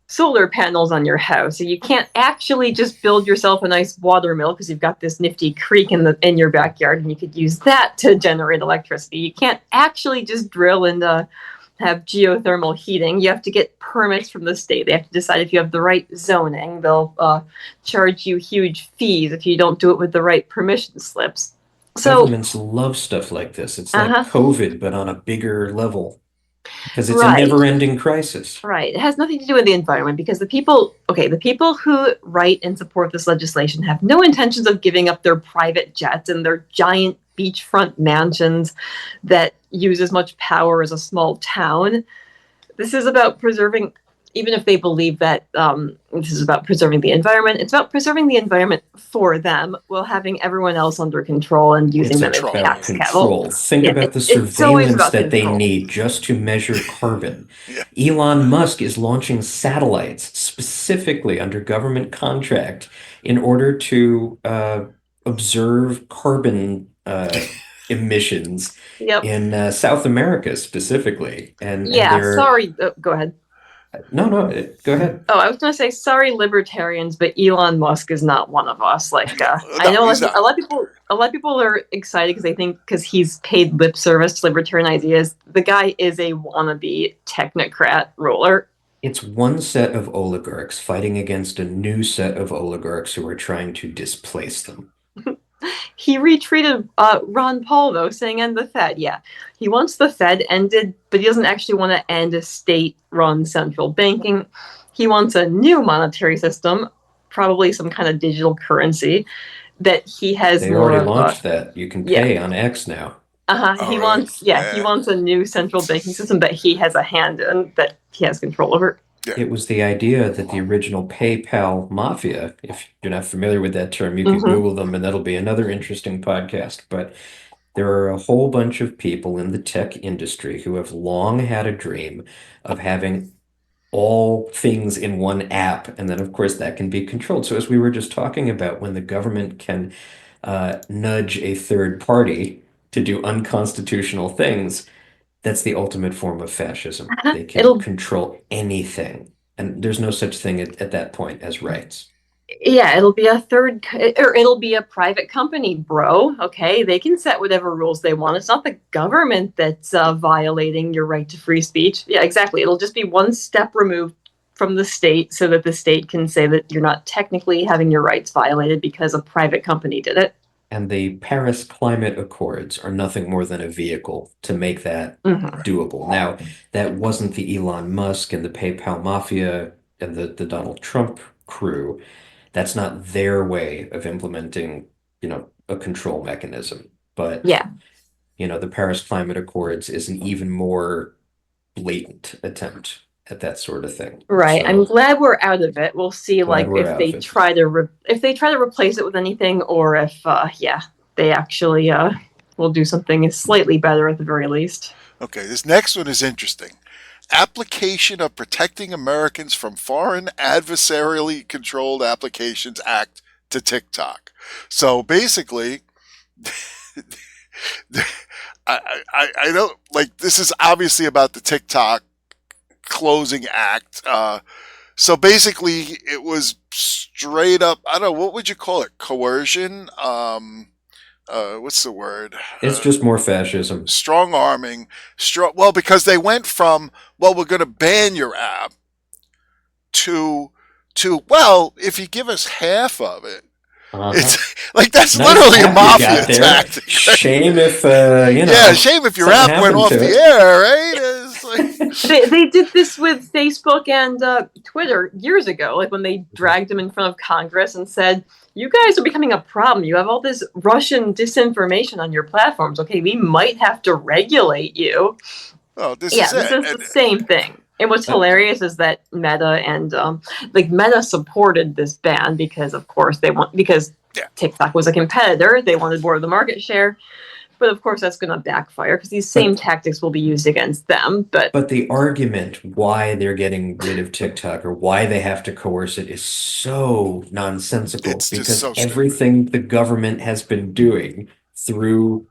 solar panels on your house. So you can't actually just build yourself a nice water mill because you've got this nifty creek in your backyard and you could use that to generate electricity. You can't actually just drill and have geothermal heating. You have to get permits from the state. They have to decide if you have the right zoning. They'll charge you huge fees if you don't do it with the right permission slips. So Governments love stuff like this. It's like COVID, but on a bigger level. Because it's Right. a never-ending crisis. Right. It has nothing to do with the environment because the people who write and support this legislation have no intentions of giving up their private jets and their giant beachfront mansions that use as much power as a small town. This is about preserving, even if they believe that this is about preserving the environment, it's about preserving the environment for them while having everyone else under control and using It's them as control. about tax cattle. control. Think Yeah, about the it's always surveillance about that they control. need just to measure carbon. Yeah. Elon Musk is launching satellites specifically under government contract in order to observe carbon emissions Yep. in South America specifically. And Yeah, they're sorry. Go ahead. no, go ahead. Oh, I was going to say, sorry, libertarians, but Elon Musk is not one of us. Like, I know he's not. a lot of people are excited because they think because he's paid lip service to libertarian ideas. The guy is a wannabe technocrat ruler. It's one set of oligarchs fighting against a new set of oligarchs who are trying to displace them. He retweeted Ron Paul, though, saying end the Fed. Yeah, he wants the Fed ended, but he doesn't actually want to end a state-run central banking. He wants a new monetary system, probably some kind of digital currency that he has They more already of launched that. You can yeah. pay on X now. Uh-huh. Oh, He really? wants, he wants a new central banking system that he has a hand in, that he has control over. It was the idea that the original PayPal mafia, if you're not familiar with that term, you can Google them and that'll be another interesting podcast. But there are a whole bunch of people in the tech industry who have long had a dream of having all things in one app. And then, of course, that can be controlled. So, as we were just talking about, when the government can nudge a third party to do unconstitutional things, that's the ultimate form of fascism. They can It'll control anything. And there's no such thing at that point as rights. Yeah, it'll be a or it'll be a private company, bro. Okay, they can set whatever rules they want. It's not the government that's violating your right to free speech. Yeah, exactly. It'll just be one step removed from the state, so that the state can say that you're not technically having your rights violated because a private company did it. And the Paris Climate Accords are nothing more than a vehicle to make that Mhm. doable. Now, that wasn't the Elon Musk and the PayPal mafia and the Donald Trump crew. That's not their way of implementing, a control mechanism. But, Yeah, the Paris Climate Accords is an even more blatant attempt at that sort of thing. right. I'm So glad we're out of it. We'll see, glad like, we're if out they of it. try to if they try to replace it with anything, or if yeah, they actually will do something slightly better at the very least. Okay, this next one is interesting. Application of Protecting Americans from Foreign Adversarially Controlled Applications Act to TikTok. So basically, I don't like this is obviously about the TikTok closing act. So basically, it was straight up. I don't know what would you call it? Coercion. What's the word? It's just more fascism. Strong arming. Well, because they went from we're going to ban your app to well, if you give us half of it, it's like that's Nice literally a app you mafia got there. tactic. Shame if Yeah, shame if your something app went happened off to the it. air, right? It's like, They did this with Facebook and Twitter years ago, like when they dragged them in front of Congress and said, "You guys are becoming a problem. You have all this Russian disinformation on your platforms. Okay, we might have to regulate you." oh, this Yeah, is this it. is the same thing. And what's Uh, hilarious is that Meta and like Meta supported this ban because, of course, because Yeah. TikTok was a competitor. They wanted more of the market share. But of course, that's going to backfire because these same But tactics will be used against them. But but the argument why they're getting rid of TikTok or why they have to coerce it is so nonsensical It's just because so stupid. everything the government has been doing through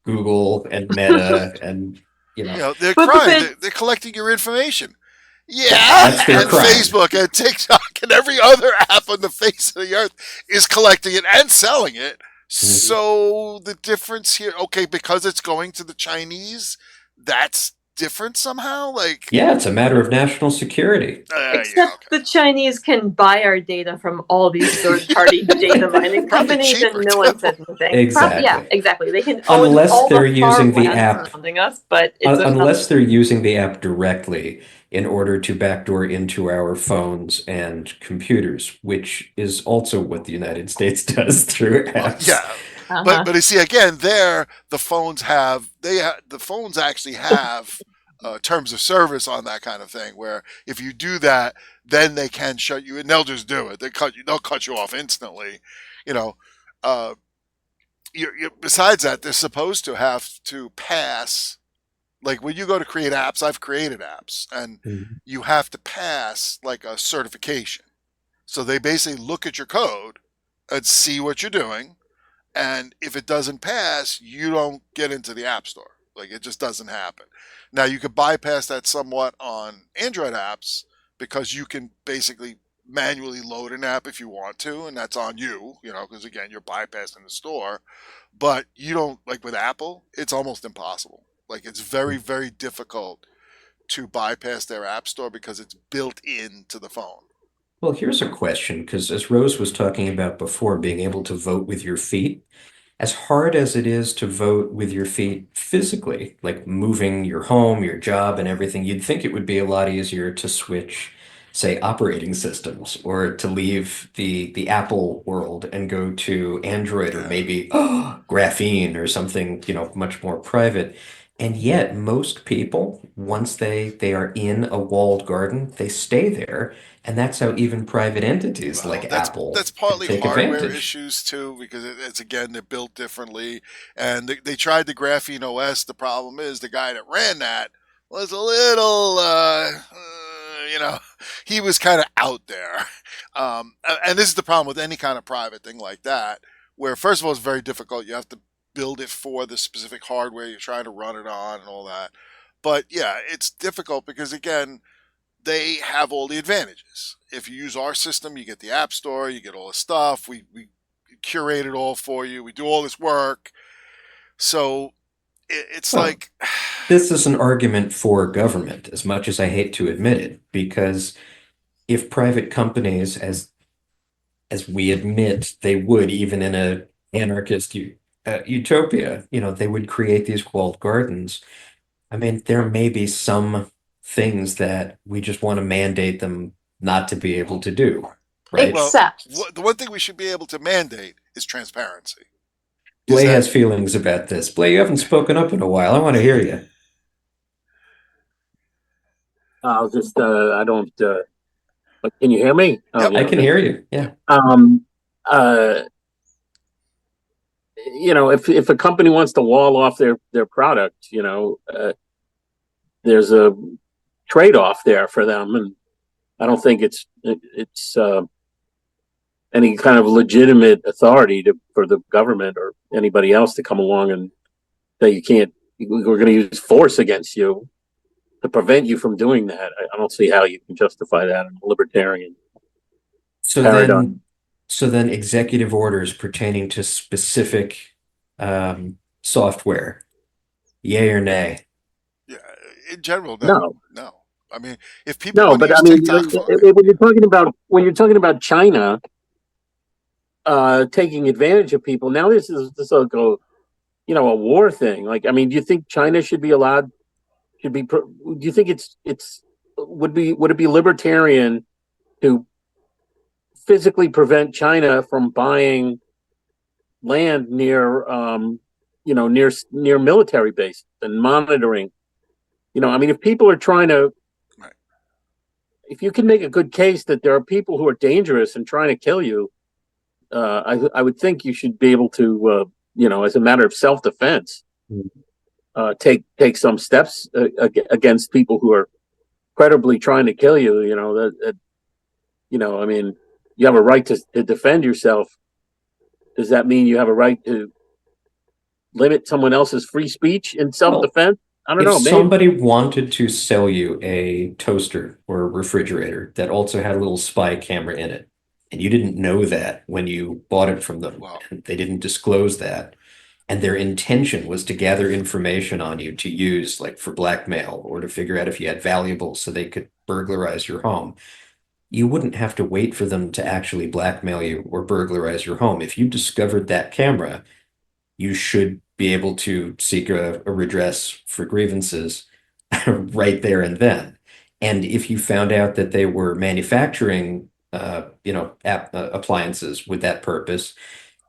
Google and Meta and They're but crying. They're collecting your information. Yeah, that's their and crime. Facebook and TikTok and every other app on the face of the earth is collecting it and selling it. Mhm. So the difference here, okay, because it's going to the Chinese, that's different somehow. Like, Yeah, it's a matter of national security. yeah, except okay. the Chinese can buy our data from all these third-party data mining Probably companies, cheaper and no too. one says anything. Yeah, Exactly. exactly. They can own Unless all they're the using the farmland app surrounding us, but it's enough. Unless they're using the app directly in order to backdoor into our phones and computers, which is also what the United States does through Well, apps. yeah, Uh-huh. but you see again there the phones have the phones actually have terms of service on that kind of thing where if you do that then they can shut you and they'll just do it they'll cut you off instantly you know uh besides that they're supposed to have to pass like when you go to create apps. I've created apps and Mhm. you have to pass like a certification, so they basically look at your code and see what you're doing, and if it doesn't pass, you don't get into the App Store. Like it just doesn't happen. Now you could bypass that somewhat on Android apps because you can basically manually load an app if you want to, and that's on you, because again, you're bypassing the store. But you don't like with Apple, it's almost impossible. Like it's very, very difficult to bypass their app store because it's built into the phone. Well, here's a question, because as Rose was talking about before, being able to vote with your feet, as hard as it is to vote with your feet physically, like moving your home, your job, and everything, you'd think it would be a lot easier to switch, say, operating systems or to leave the Apple world and go to Android or Yeah. maybe Graphene or something, much more private. And yet, most people, once they are in a walled garden, they stay there. And that's how even private entities Well, like that's Apple can partly take hardware advantage. issues too, because it's again they're built differently, and they tried the Graphene OS. The problem is the guy that ran that was a little, you know, he was kind of out there. And this is the problem with any kind of private thing like that, where first of all, it's very difficult. You have to build it for the specific hardware you're trying to run it on and all that. But yeah, it's difficult because again, they have all the advantages. If you use our system, you get the app store, you get all the stuff. We curate it all for you. We do all this work. So it's Well, like, this is an argument for government, as much as I hate to admit it, because if private companies, as we admit they would, even in a anarchist utopia, they would create these walled gardens. I mean, there may be some things that we just want to mandate them not to be able to do, right? well, Except, the one thing we should be able to mandate is transparency. Blay that- has feelings about this. Blay, you haven't spoken up in a while. I want to hear you. I'll just, I don't, can you hear me? Yep. I can hear you. Yeah. Uh, if a company wants to wall off their product, there's a trade-off there for them, and I don't think it's any kind of legitimate authority for the government or anybody else to come along and say we're going to use force against you to prevent you from doing that. I don't see how you can justify that in a libertarian So paradigm. then executive orders pertaining to specific software, yay or nay? Yeah, in general, No. no. I mean, if people No, want to but I use mean, TikTok, fine. when you're talking about China taking advantage of people, now this will go, a war thing. Like, I mean, do you think China should be allowed? Do you think would it be libertarian to physically prevent China from buying land near near military bases and monitoring? I mean, if people are trying to, Right. if you can make a good case that there are people who are dangerous and trying to kill you, I would think you should be able to, as a matter of self-defense, take some steps against people who are credibly trying to kill you. I mean, you have a right to defend yourself. Does that mean you have a right to limit someone else's free speech in self-defense? I don't know. If somebody wanted to sell you a toaster or a refrigerator that also had a little spy camera in it, and you didn't know that when you bought it from them, Wow. and they didn't disclose that, and their intention was to gather information on you to use, like for blackmail or to figure out if you had valuables so they could burglarize your home, you wouldn't have to wait for them to actually blackmail you or burglarize your home. If you discovered that camera, you should be able to seek a redress for grievances right there and then. And if you found out that they were manufacturing, appliances with that purpose,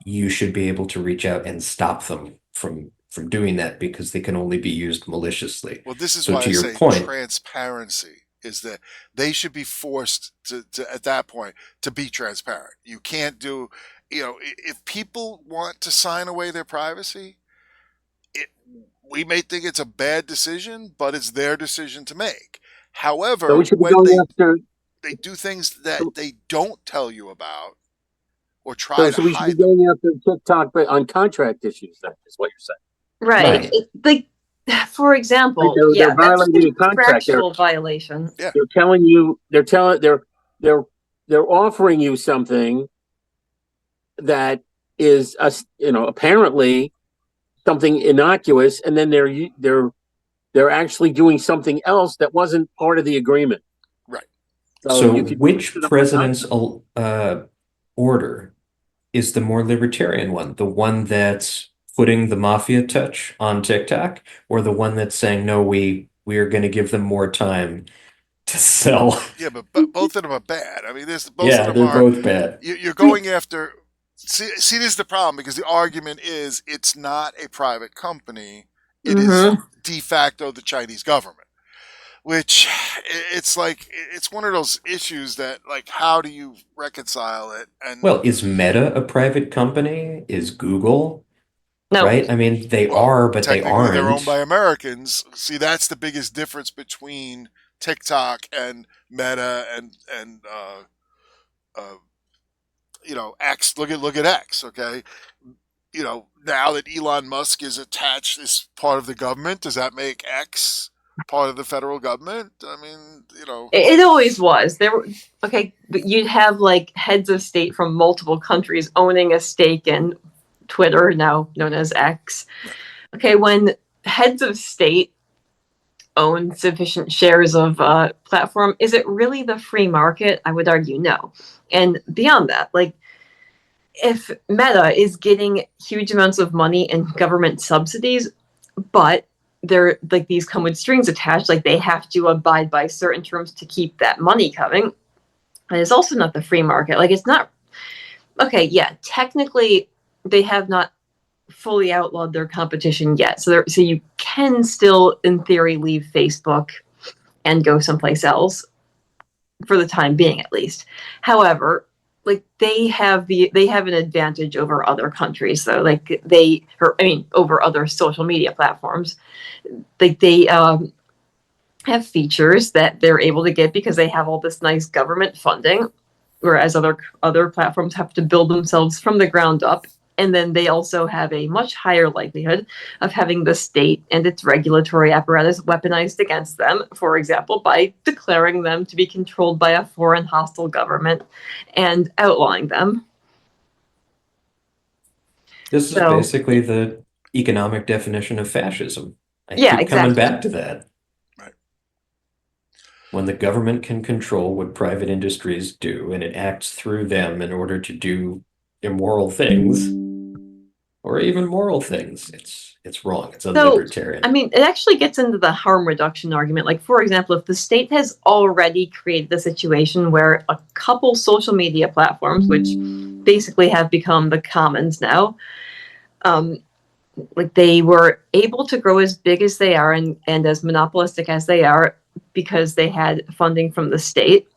you should be able to reach out and stop them from doing that because they can only be used maliciously. Well, this is So why to I your say point- transparency is that they should be forced to at that point to be transparent. You can't do, if people want to sign away their privacy, we may think it's a bad decision, but it's their decision to make. However, So we should be when going after. they do things that they don't tell you about or try So to we should be hide them. going after TikTok, but on contract issues. That is what you're saying. right. Right. For example, Like they're that's violating a a contract. contractual violation. They're telling you. They're offering you something that is apparently something innocuous, and then they're actually doing something else that wasn't part of the agreement. Right. So you could which put it up president's order is the more libertarian one? The one that's putting the mafia touch on TikTok, or the one that's saying, no, we are going to give them more time to sell? Yeah, but both of them are bad. I mean, both Yeah, of them they're are. both bad. You're going after. See, this is the problem because the argument is it's not a private company; it is de facto the Chinese government. Which it's like it's one of those issues that like how do you reconcile it? And Well, is Meta a private company? Is Google? No, Right? I mean, they well, are, but they technically they're owned aren't. by Americans. See, that's the biggest difference between TikTok and Meta and X. Look at X. Okay, now that Elon Musk is attached as part of the government, does that make X part of the federal government? I mean, It always was. Okay, but you'd have like heads of state from multiple countries owning a stake in Twitter, now known as X. Okay, when heads of state own sufficient shares of a platform, is it really the free market? I would argue no. And beyond that, like, if Meta is getting huge amounts of money in government subsidies, but they're like, these come with strings attached, like they have to abide by certain terms to keep that money coming, and it's also not the free market. Like, it's not okay. Yeah, technically they have not fully outlawed their competition yet, so you can still in theory leave Facebook and go someplace else for the time being, at least. However, like, they have an advantage over other countries, though. Like, over other social media platforms. Like, they have features that they're able to get because they have all this nice government funding, whereas other platforms have to build themselves from the ground up. And then they also have a much higher likelihood of having the state and its regulatory apparatus weaponized against them, for example, by declaring them to be controlled by a foreign hostile government and outlawing them. This is basically the economic definition of fascism. I Yeah, keep coming exactly. back to that. Right. When the government can control what private industries do, and it acts through them in order to do immoral things, or even moral things, it's wrong. It's unlibertarian. I mean, it actually gets into the harm reduction argument. Like, for example, if the state has already created a situation where a couple social media platforms, which basically have become the commons now, like, they were able to grow as big as they are and as monopolistic as they are because they had funding from the state,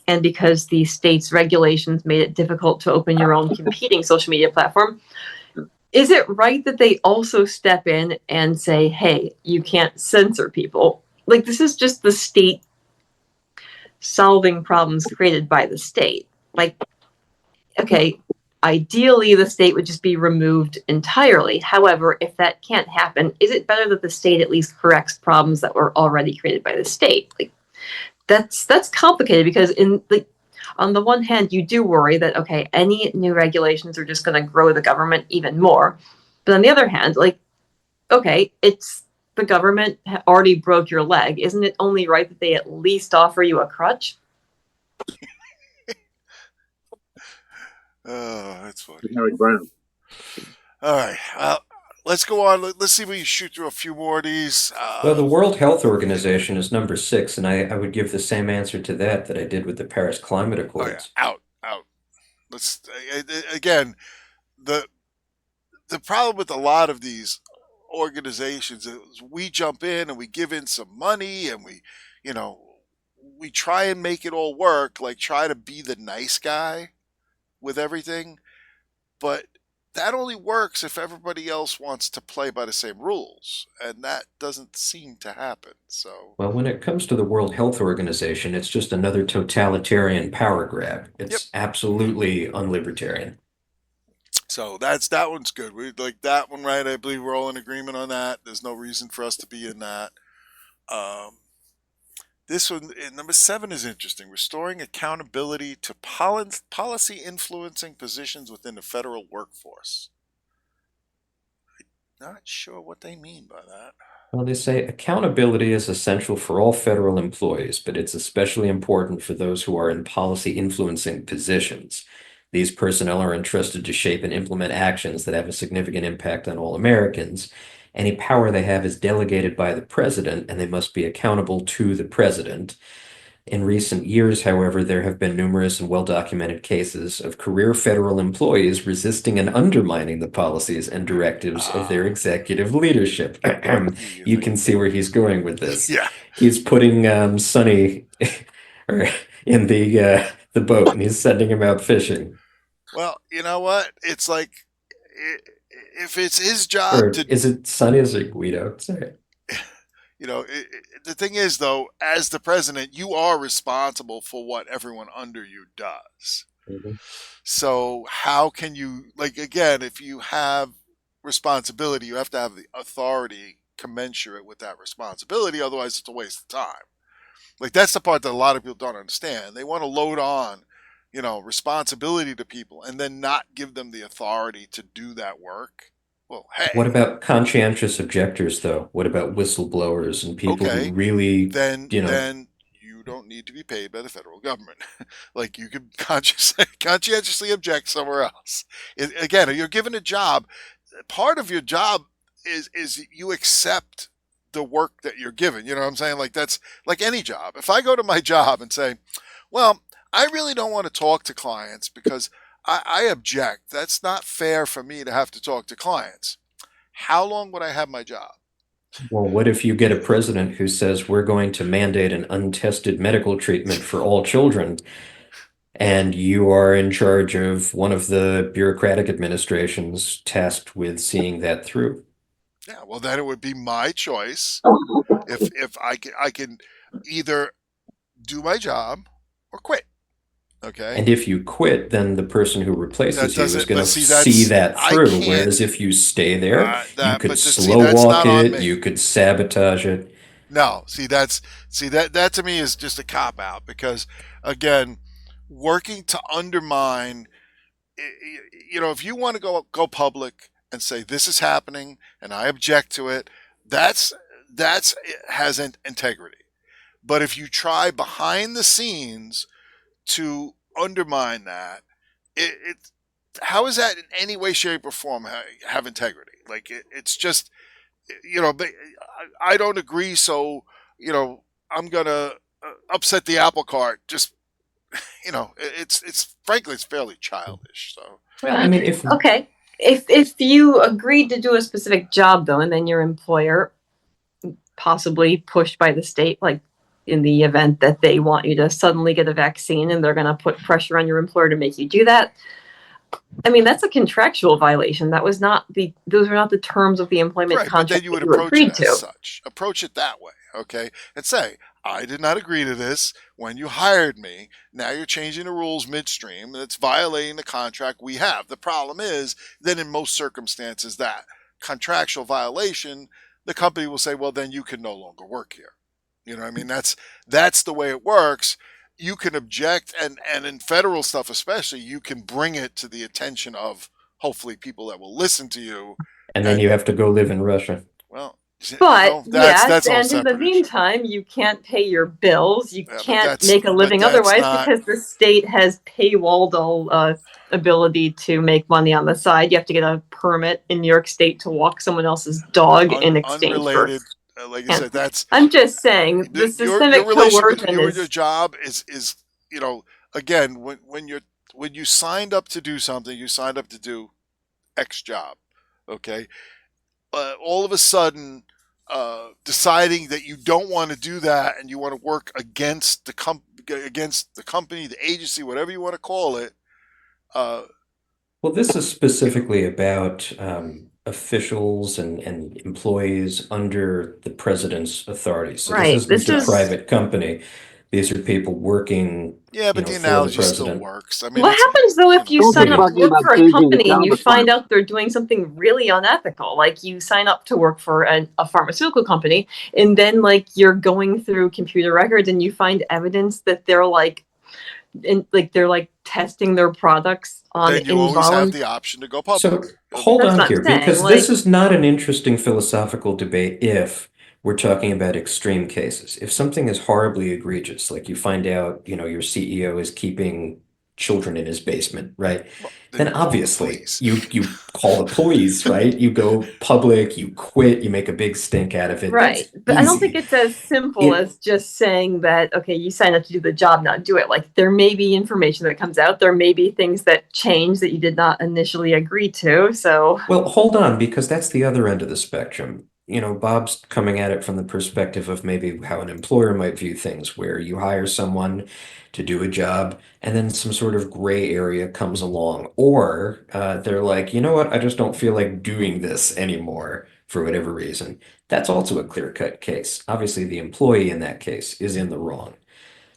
and because the state's regulations made it difficult to open your own competing social media platform. Is it right that they also step in and say, hey, you can't censor people? Like, this is just the state solving problems created by the state. Like, okay, ideally the state would just be removed entirely. However, if that can't happen, is it better that the state at least corrects problems that were already created by the state? Like, that's complicated, because on the one hand, you do worry that, okay, any new regulations are just going to grow the government even more. But on the other hand, like, okay, it's the government already broke your leg. Isn't it only right that they at least offer you a crutch? Oh, that's funny. Harry Brown. All right. Let's go on. Let's see if we can shoot through a few more of these. Well, the World Health Organization is number 6, and I would give the same answer to that I did with the Paris Climate Accords. Out. Let's again, the problem with a lot of these organizations is we jump in and we give in some money and we try and make it all work, like try to be the nice guy with everything, but that only works if everybody else wants to play by the same rules, and that doesn't seem to happen. So, well, when it comes to the World Health Organization, it's just another totalitarian power grab. It's absolutely unlibertarian. So that one's good. We like that one, right? I believe we're all in agreement on that. There's no reason for us to be in that. This one, number 7, is interesting. Restoring accountability to policy influencing positions within the federal workforce. I'm not sure what they mean by that. Well, they say accountability is essential for all federal employees, but it's especially important for those who are in policy influencing positions. These personnel are entrusted to shape and implement actions that have a significant impact on all Americans. Any power they have is delegated by the president, and they must be accountable to the president. In recent years, however, there have been numerous and well-documented cases of career federal employees resisting and undermining the policies and directives of their executive leadership. You can see where he's going with this. Yeah. He's putting Sonny in the boat, and he's sending him out fishing. Well, you know what? It's like, if it's his job Or is it Sonny? Is it Guido? Sorry. The thing is, though, as the president, you are responsible for what everyone under you does. Mhm. So how can you, like, again, if you have responsibility, you have to have the authority commensurate with that responsibility. Otherwise, it's a waste of time. Like, that's the part that a lot of people don't understand. They want to load on, responsibility to people and then not give them the authority to do that work. Well, What hey, about conscientious objectors, though? What about whistleblowers and people who okay, really, then you know, then you don't need to be paid by the federal government. Like, you could conscientiously object somewhere else. Again, you're given a job. Part of your job is you accept the work that you're given. You know what I'm saying? Like, that's like any job. If I go to my job and say, well, I really don't want to talk to clients because I object. That's not fair for me to have to talk to clients. How long would I have my job? well, what if you get a president who says we're going to mandate an untested medical treatment for all children, and you are in charge of one of the bureaucratic administrations tasked with seeing that through? Yeah, well, then it would be my choice if I can either do my job or quit. Okay, And if you quit, then the person who that replaces you is doesn't. going But to see, see that's that I through. can't. Whereas if you stay there, you could See, slow that's walk not on it, me. you could sabotage it. No, that to me is just a cop out because, again, working to undermine. If you want to go public and say this is happening and I object to it, that's it has integrity. But if you try behind the scenes to undermine that, it how is that in any way, shape, or form have integrity? Like, it's just, but I don't agree. So, I'm gonna upset the apple cart. Just, it's frankly, it's fairly childish. So, Well, I mean, if Okay. If you agreed to do a specific job though, and then your employer possibly pushed by the state, like in the event that they want you to suddenly get a vaccine and they're going to put pressure on your employer to make you do that. I mean, that's a contractual violation. Those are not the terms of the employment right, but then contract you that would you approach it agreed as to. such. Approach it that way, okay? And say, I did not agree to this when you hired me. Now you're changing the rules midstream, and it's violating the contract we have. The problem is that in most circumstances, that contractual violation, the company will say, well, then you can no longer work here. You know what I mean? That's the way it works. You can object, and in federal stuff especially, you can bring it to the attention of hopefully people that will listen to you. and then And you have to go live in Russia. well, But yes, that's all and in the separate issue. meantime, you can't pay your bills. You Yeah, can't make a living that's otherwise not. because the state has paywalled all ability to make money on the side. You have to get a permit in New York State to walk someone else's dog in exchange for. Unrelated. Like I said, that's I'm just saying the systemic coercion your is. job is again, when you signed up to do something, you signed up to do X job. Okay, all of a sudden, deciding that you don't want to do that and you want to work against against the company, the agency, whatever you want to call it. Well, this is specifically about officials and employees under the president's authority. So this Right. isn't This a is private company. These are people working, Yeah, but the for the analogy still president. works. I mean, what happens though if you Don't sign be up to talking work about for a changing the company and job you find requirements. out they're doing something really unethical? Like you sign up to work for a pharmaceutical company and then like you're going through computer records and you find evidence that they're testing their products on then you always have involuntary. the option to go public. So hold That's on what I'm here, saying, because like- this is not an interesting philosophical debate if we're talking about extreme cases. If something is horribly egregious, like you find out, your CEO is keeping children in his basement, right? Well, Then you call the obviously police. you call the police, right? You go public, you quit, you make a big stink out of it. Right. That's But I don't easy. think it's as simple It- as just saying that, okay, you signed up to do the job, now do it. Like there may be information that comes out. There may be things that change that you did not initially agree to. So Well, hold on, because that's the other end of the spectrum. Bob's coming at it from the perspective of maybe how an employer might view things, where you hire someone to do a job and then some sort of gray area comes along. Or they're like, you know what, I just don't feel like doing this anymore for whatever reason, that's also a clear-cut case. Obviously, the employee in that case is in the wrong.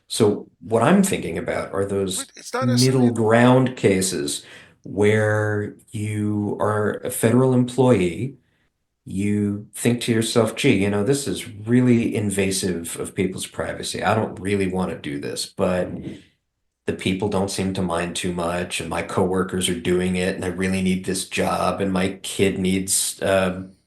So what I'm thinking about are those But it's not necessarily middle in the wrong. ground cases where you are a federal employee, you think to yourself, gee, this is really invasive of people's privacy. I don't really want to do this, but the people don't seem to mind too much, and my coworkers are doing it, and I really need this job, and my kid needs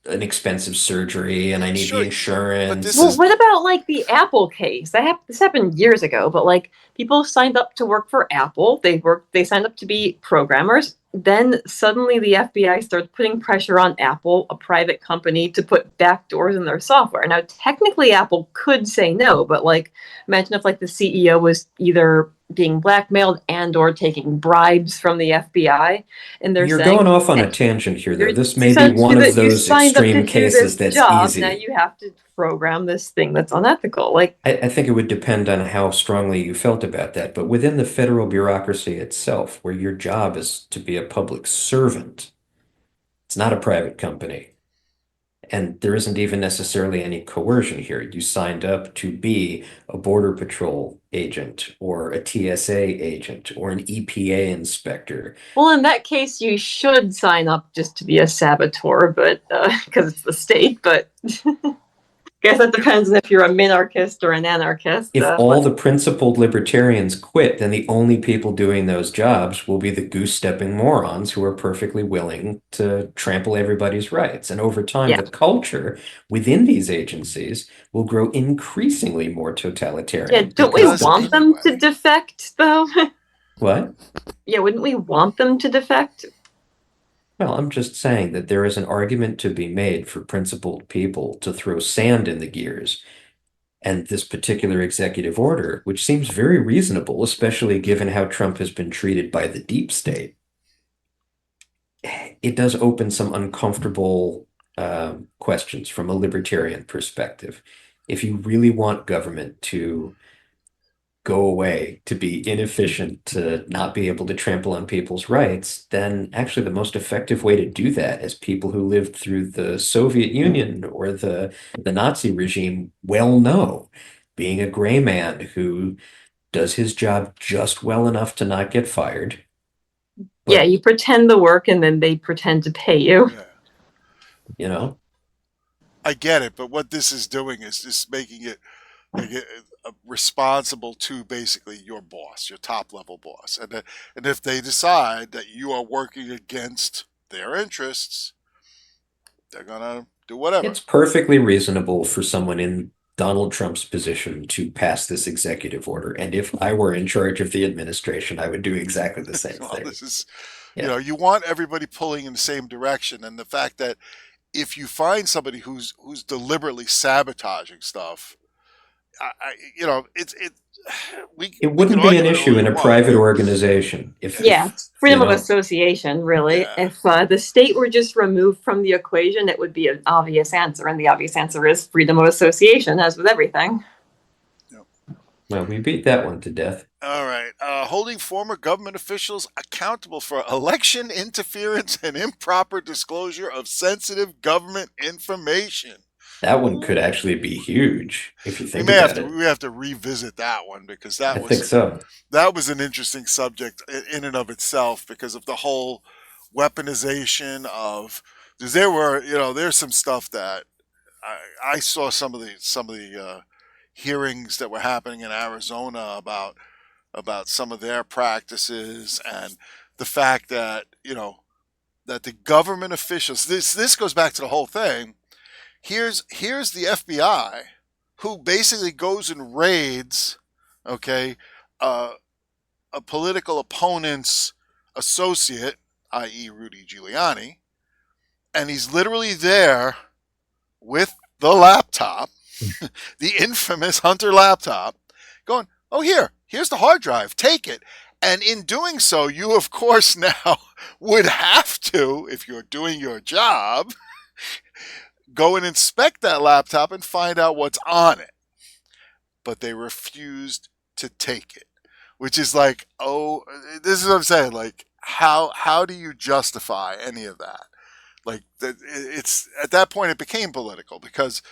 an expensive surgery, and I need the Sure, but this insurance. Well, is what about like the Apple case? This happened years ago, but like people signed up to work for Apple. They signed up to be programmers. Then suddenly the FBI started putting pressure on Apple, a private company, to put backdoors in their software. Now, technically Apple could say no, but like imagine if like the CEO was either being blackmailed and or taking bribes from the FBI, and they're You're saying, going off on a "Hey, tangent here, though. you're This may be one essentially of that you those signed up to extreme do cases this that's job. Now easy. you have to program this thing that's unethical. Like, I think it would depend on how strongly you felt about that. But within the federal bureaucracy itself, where your job is to be a public servant, it's not a private company. And there isn't even necessarily any coercion here. You signed up to be a Border Patrol agent or a TSA agent or an EPA inspector. well, in that case, you should sign up just to be a saboteur, but because it's the state. But I guess that depends on if you're a minarchist or an anarchist. If all the principled libertarians quit, then the only people doing those jobs will be the goose-stepping morons who are perfectly willing to trample everybody's rights. And over time, Yeah, the culture within these agencies will grow increasingly more yeah. totalitarian Don't we because does want them to anyway. defect, though? what? Yeah, wouldn't we want them to defect? Well, I'm just saying that there is an argument to be made for principled people to throw sand in the gears. And this particular executive order, which seems very reasonable, especially given how Trump has been treated by the deep state, it does open some uncomfortable questions from a libertarian perspective. If you really want government to go away, to be inefficient, to not be able to trample on people's rights, then actually the most effective way to do that, as people who lived through the Soviet Union or the Nazi regime well know, being a gray man who does his job just well enough to not get fired, Yeah, but you pretend the work and then they pretend to pay you. Yeah, you know, I get it, but what this is doing is just making it like responsible to basically your boss, your top level boss, and if they decide that you are working against their interests, they're gonna do whatever. it's perfectly reasonable for someone in Donald Trump's position to pass this executive order. And if I were in charge of the administration, I would do exactly the same Well, thing. this is, Yeah. you want everybody pulling in the same direction, and the fact that if you find somebody who's deliberately sabotaging stuff, it's It we can wouldn't be an argue it all issue in you a want, private right? organization Yeah, it's freedom of know, association, really. Yeah. If the state were just removed from the equation, it would be an obvious answer. And the obvious answer is freedom of association, as with everything. well, we beat that one to death. All right. Holding former government officials accountable for election interference and improper disclosure of sensitive government information. That one could actually be huge if you We think may have about to it. we have to revisit that one because I think so. that was an interesting subject in and of itself because of the whole weaponization of because there's some stuff that I saw some of the hearings that were happening in Arizona about some of their practices and the fact that that the government officials this goes back to the whole thing. Here's the FBI who basically goes and raids, okay, a political opponent's associate, i.e., Rudy Giuliani, and he's literally there with the laptop, the infamous Hunter laptop, going, "Oh, here's the hard drive, take it." And in doing so, you of course now would have to, if you're doing your job, go and inspect that laptop and find out what's on it. But they refused to take it, which is like, oh, this is what I'm saying. Like, how do you justify any of that? Like that, it's at that point it became political because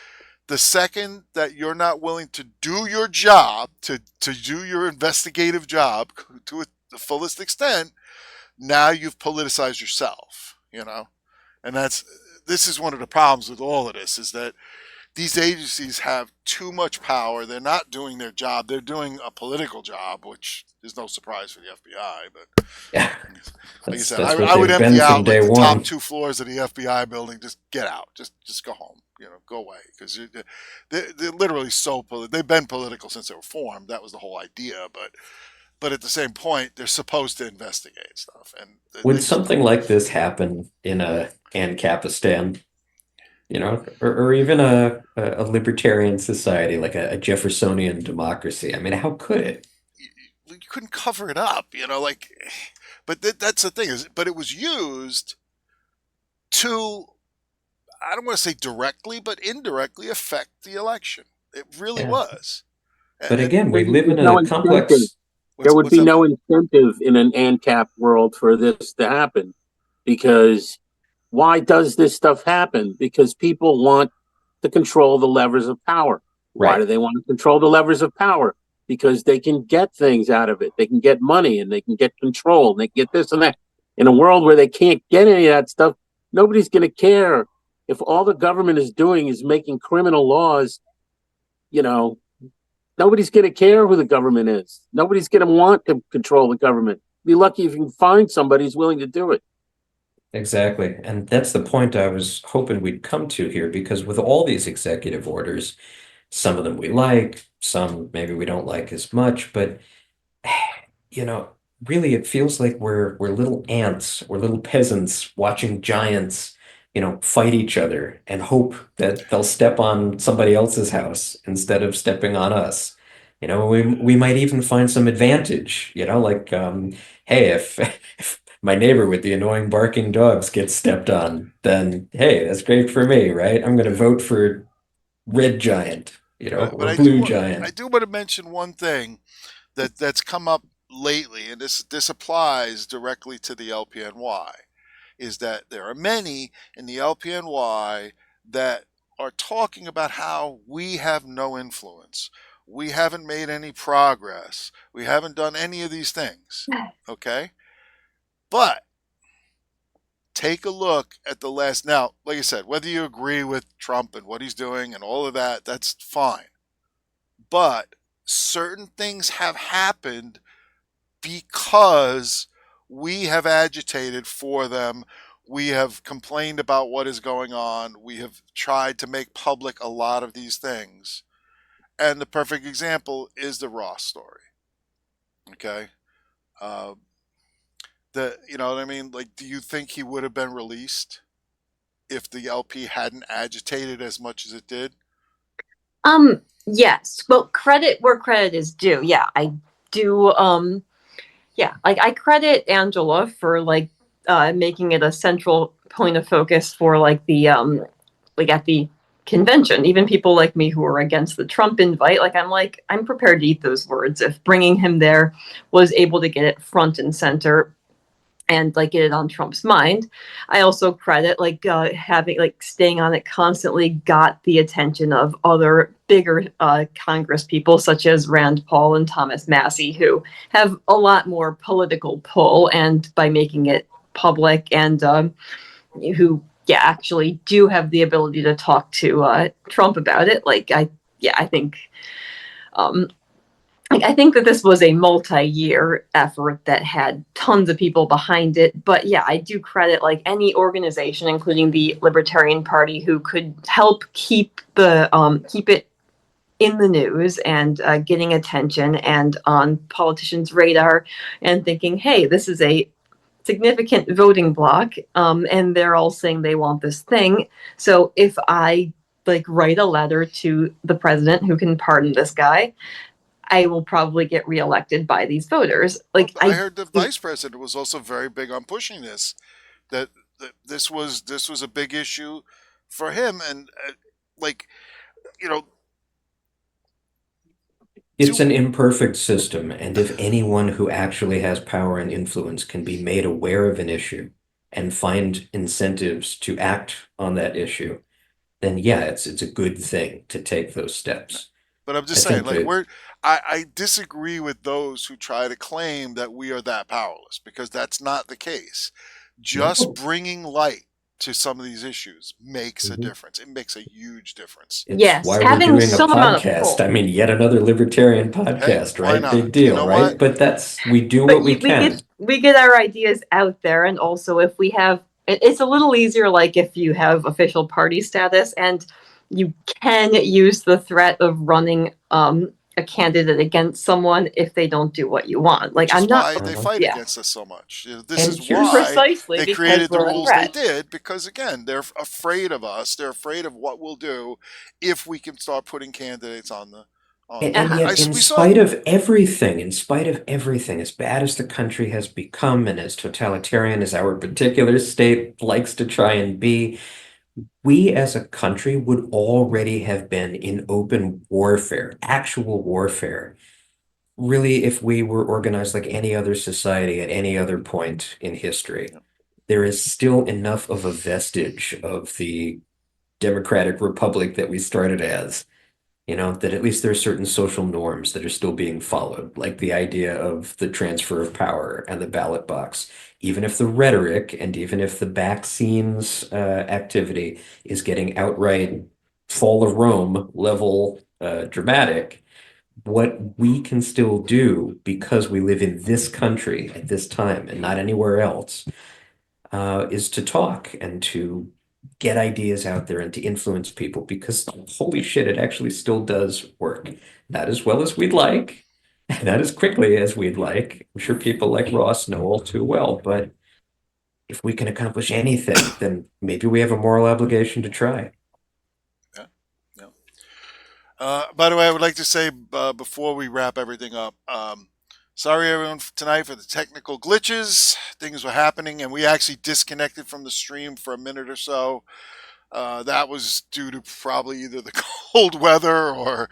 the second that you're not willing to do your job, to do your investigative job to the fullest extent, now you've politicized yourself, you know? And this is one of the problems with all of this is that these agencies have too much power. They're not doing their job. They're doing a political job, which is no surprise for the FBI. But Yeah, like I said, that's what I would they've empty been from out like day the one. top 2 floors of the FBI building. Just get out. Just go home. You know, go away because they're literally so they've been political since they were formed. That was the whole idea. But at the same point, they're supposed to investigate stuff, and they Would just something don't. like this happen in a Ancapistan, or even a libertarian society like a Jeffersonian democracy? I mean, how could it? You couldn't cover it up, you know, like, but that's the thing is, but it was used to, I don't want to say directly, but indirectly affect the election. It really Yeah. was. But And again, we live in There's no a incentive. complex. There would what's be that? no incentive in an ANCAP world for this to happen because why does this stuff happen? Because people want to control the levers of power. Why Right. do they want to control the levers of power? Because they can get things out of it. They can get money and they can get control and they can get this and that. In a world where they can't get any of that stuff, nobody's going to care if all the government is doing is making criminal laws. You know, nobody's going to care who the government is. Nobody's going to want to control the government. Be lucky if you can find somebody who's willing to do it. Exactly. And that's the point I was hoping we'd come to here, because with all these executive orders, some of them we like, some maybe we don't like as much, but you know, really it feels like we're little ants, we're little peasants watching giants, fight each other and hope that they'll step on somebody else's house instead of stepping on us. We might even find some advantage, like hey, if my neighbor with the annoying barking dogs gets stepped on, then hey, that's great for me, right? I'm gonna vote for red giant, But or blue giant. I do want to mention one thing that's come up lately, and this applies directly to the LPNY, is that there are many in the LPNY that are talking about how we have no influence. We haven't made any progress. We haven't done any of these things. Okay? But take a look at the last. Now, like I said, whether you agree with Trump and what he's doing and all of that, that's fine. But certain things have happened because we have agitated for them. We have complained about what is going on. We have tried to make public a lot of these things. And the perfect example is the Ross story. Okay. Uh, you know what I mean? Like, do you think he would have been released if the LP hadn't agitated as much as it did? Yes. Well, credit where credit is due. Yeah, I do. Yeah, like I credit Angela for making it a central point of focus for like at the convention. Even people like me who are against the Trump invite, I'm prepared to eat those words if bringing him there was able to get it front and center and get it on Trump's mind. I also credit having staying on it constantly got the attention of other bigger Congress people such as Rand Paul and Thomas Massie, who have a lot more political pull, and by making it public, and who actually do have the ability to talk to Trump about it. I think I think that this was a multi-year effort that had tons of people behind it. But yeah, I do credit any organization, including the Libertarian Party, who could help keep it in the news and getting attention and on politicians' radar, and thinking, hey, this is a significant voting block, and they're all saying they want this thing. So if I write a letter to the president who can pardon this guy, I will probably get reelected by these voters. I heard the vice president was also very big on pushing this. That this was a big issue for him, and you know, It's an imperfect system, and if anyone who actually has power and influence can be made aware of an issue, and find incentives to act on that issue, then yeah, it's a good thing to take those steps. But I'm I just saying, think like, that I disagree with those who try to claim that we are that powerless, because that's not the case. Just no, bringing light to some of these issues makes a mhm. difference. It makes a huge difference. It's Yes, why we're having doing a some amount of podcast. pull. I mean, yet another libertarian Hey, podcast, why right? Big not? You deal, know what? right? But we do But what we we can. get our ideas out there, and also if we have, it's a little easier. Like if you have official party status, and you can use the threat of running a candidate against someone if they don't do what you want. Like Which is I'm not. why they Uh-huh. fight Yeah, against us so much. This And is here's why precisely they because created the we're a rules they threat. did, because again, they're afraid of us. They're afraid of what we'll do if we can start putting candidates on the on. And Uh-huh. yet, in We saw. spite of everything, as bad as the country has become and as totalitarian as our particular state likes to try and be, we as a country would already have been in open warfare, actual warfare, really, if we were organized like any other society at any other point in history. There is still enough of a vestige of the democratic republic that we started as, that at least there are certain social norms that are still being followed, like the idea of the transfer of power and the ballot box. Even if the rhetoric and even if the back scenes activity is getting outright fall of Rome level dramatic, what we can still do because we live in this country at this time and not anywhere else is to talk and to get ideas out there and to influence people because holy shit, it actually still does work. Not as well as we'd like, not as quickly as we'd like. I'm sure people like Ross know all too well, but if we can accomplish anything, then maybe we have a moral obligation to try. Yeah, yeah. By the way, I would like to say before we wrap everything up, sorry everyone tonight for the technical glitches. Things were happening, and we actually disconnected from the stream for a minute or so. That was due to probably either the cold weather or,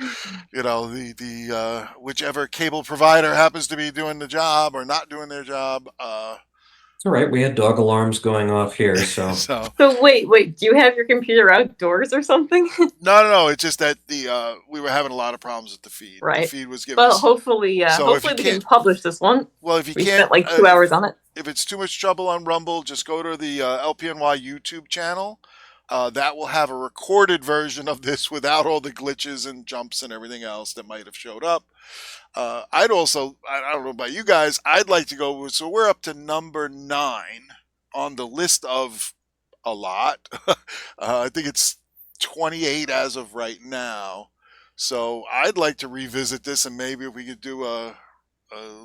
the whichever cable provider happens to be doing the job or not doing their job. It's all right. We had dog alarms going off here, so So So wait, do you have your computer outdoors or something? no. It's just that we were having a lot of problems with the feed. The Right. feed was giving Well, us. hopefully, So if you hopefully we can can't, publish this one. well, if you We can't, spent like 2 hours on it. if it's too much trouble on Rumble, just go to the LPNY YouTube channel. That will have a recorded version of this without all the glitches and jumps and everything else that might have showed up. I don't know about you guys, I'd like to go, so we're up to number 9 on the list of a lot. I think it's 28 as of right now. So I'd like to revisit this, and maybe if we could do a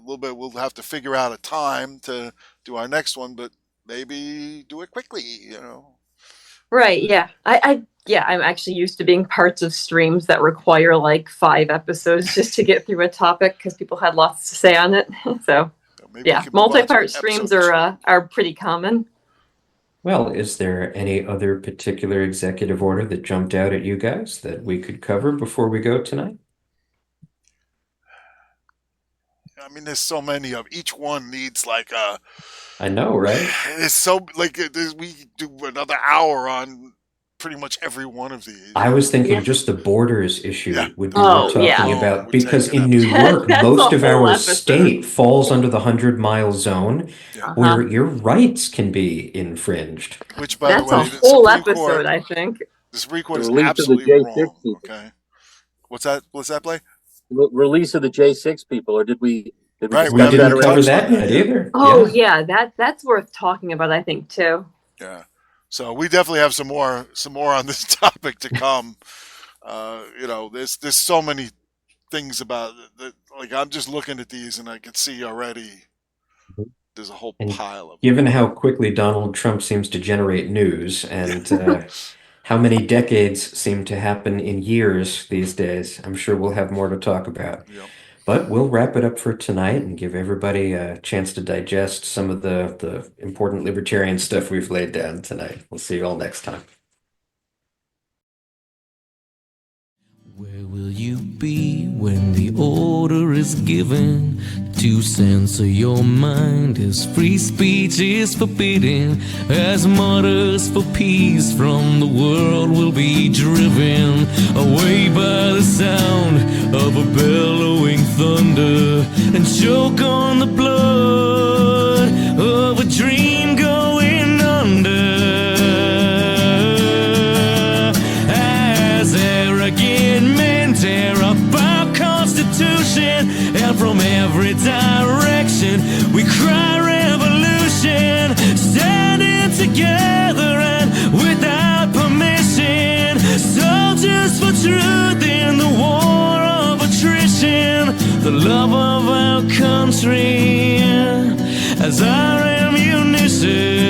little bit, we'll have to figure out a time to do our next one, but maybe do it quickly. Right. Yeah. I'm actually used to being parts of streams that require like 5 episodes just to get through a topic because people had lots to say on it. So Maybe we yeah, could move on to multi-part streams episode are pretty common. well, is there any other particular executive order that jumped out at you guys that we could cover before we go tonight? I mean, there's so many of each one needs like I know, right? it's so like we do another hour on pretty much every one of these. I was thinking Yeah. just the borders issue Yeah. would be Oh, worth talking yeah. about Would because take an in New York, That's most a of whole our episode. state falls under the 100-mile zone Yeah. where your rights can be infringed. Which, by That's the way, a the whole Supreme episode, Court, I think. the Supreme Court The is release of the absolutely J6 wrong. people. Okay, what's that? What's that, Blake? Release of the J6 people, or did we Right, We haven't didn't even cover touched that on yet that yet. either. Oh Yeah. yeah, that's worth talking about, I think, too. Yeah. So we definitely have some more on this topic to come. There's so many things about it that, like, I'm just looking at these and I can see already there's a whole And pile of them. given how quickly Donald Trump seems to generate news and how many decades seem to happen in years these days, I'm sure we'll have more to talk about. Yep. But we'll wrap it up for tonight and give everybody a chance to digest some of the important libertarian stuff we've laid down tonight. We'll see you all next time. Where will you be when the order is given to censor your mind, as free speech is forbidden, as martyrs for peace from the world will be driven away by the sound of a bellowing thunder, and choke on the blood of a dream going under. As arrogant men tear up our Constitution, and from every direction we cry revolution, standing together and without permission, soldiers for truth in the war of attrition, the love of our country as our ammunition.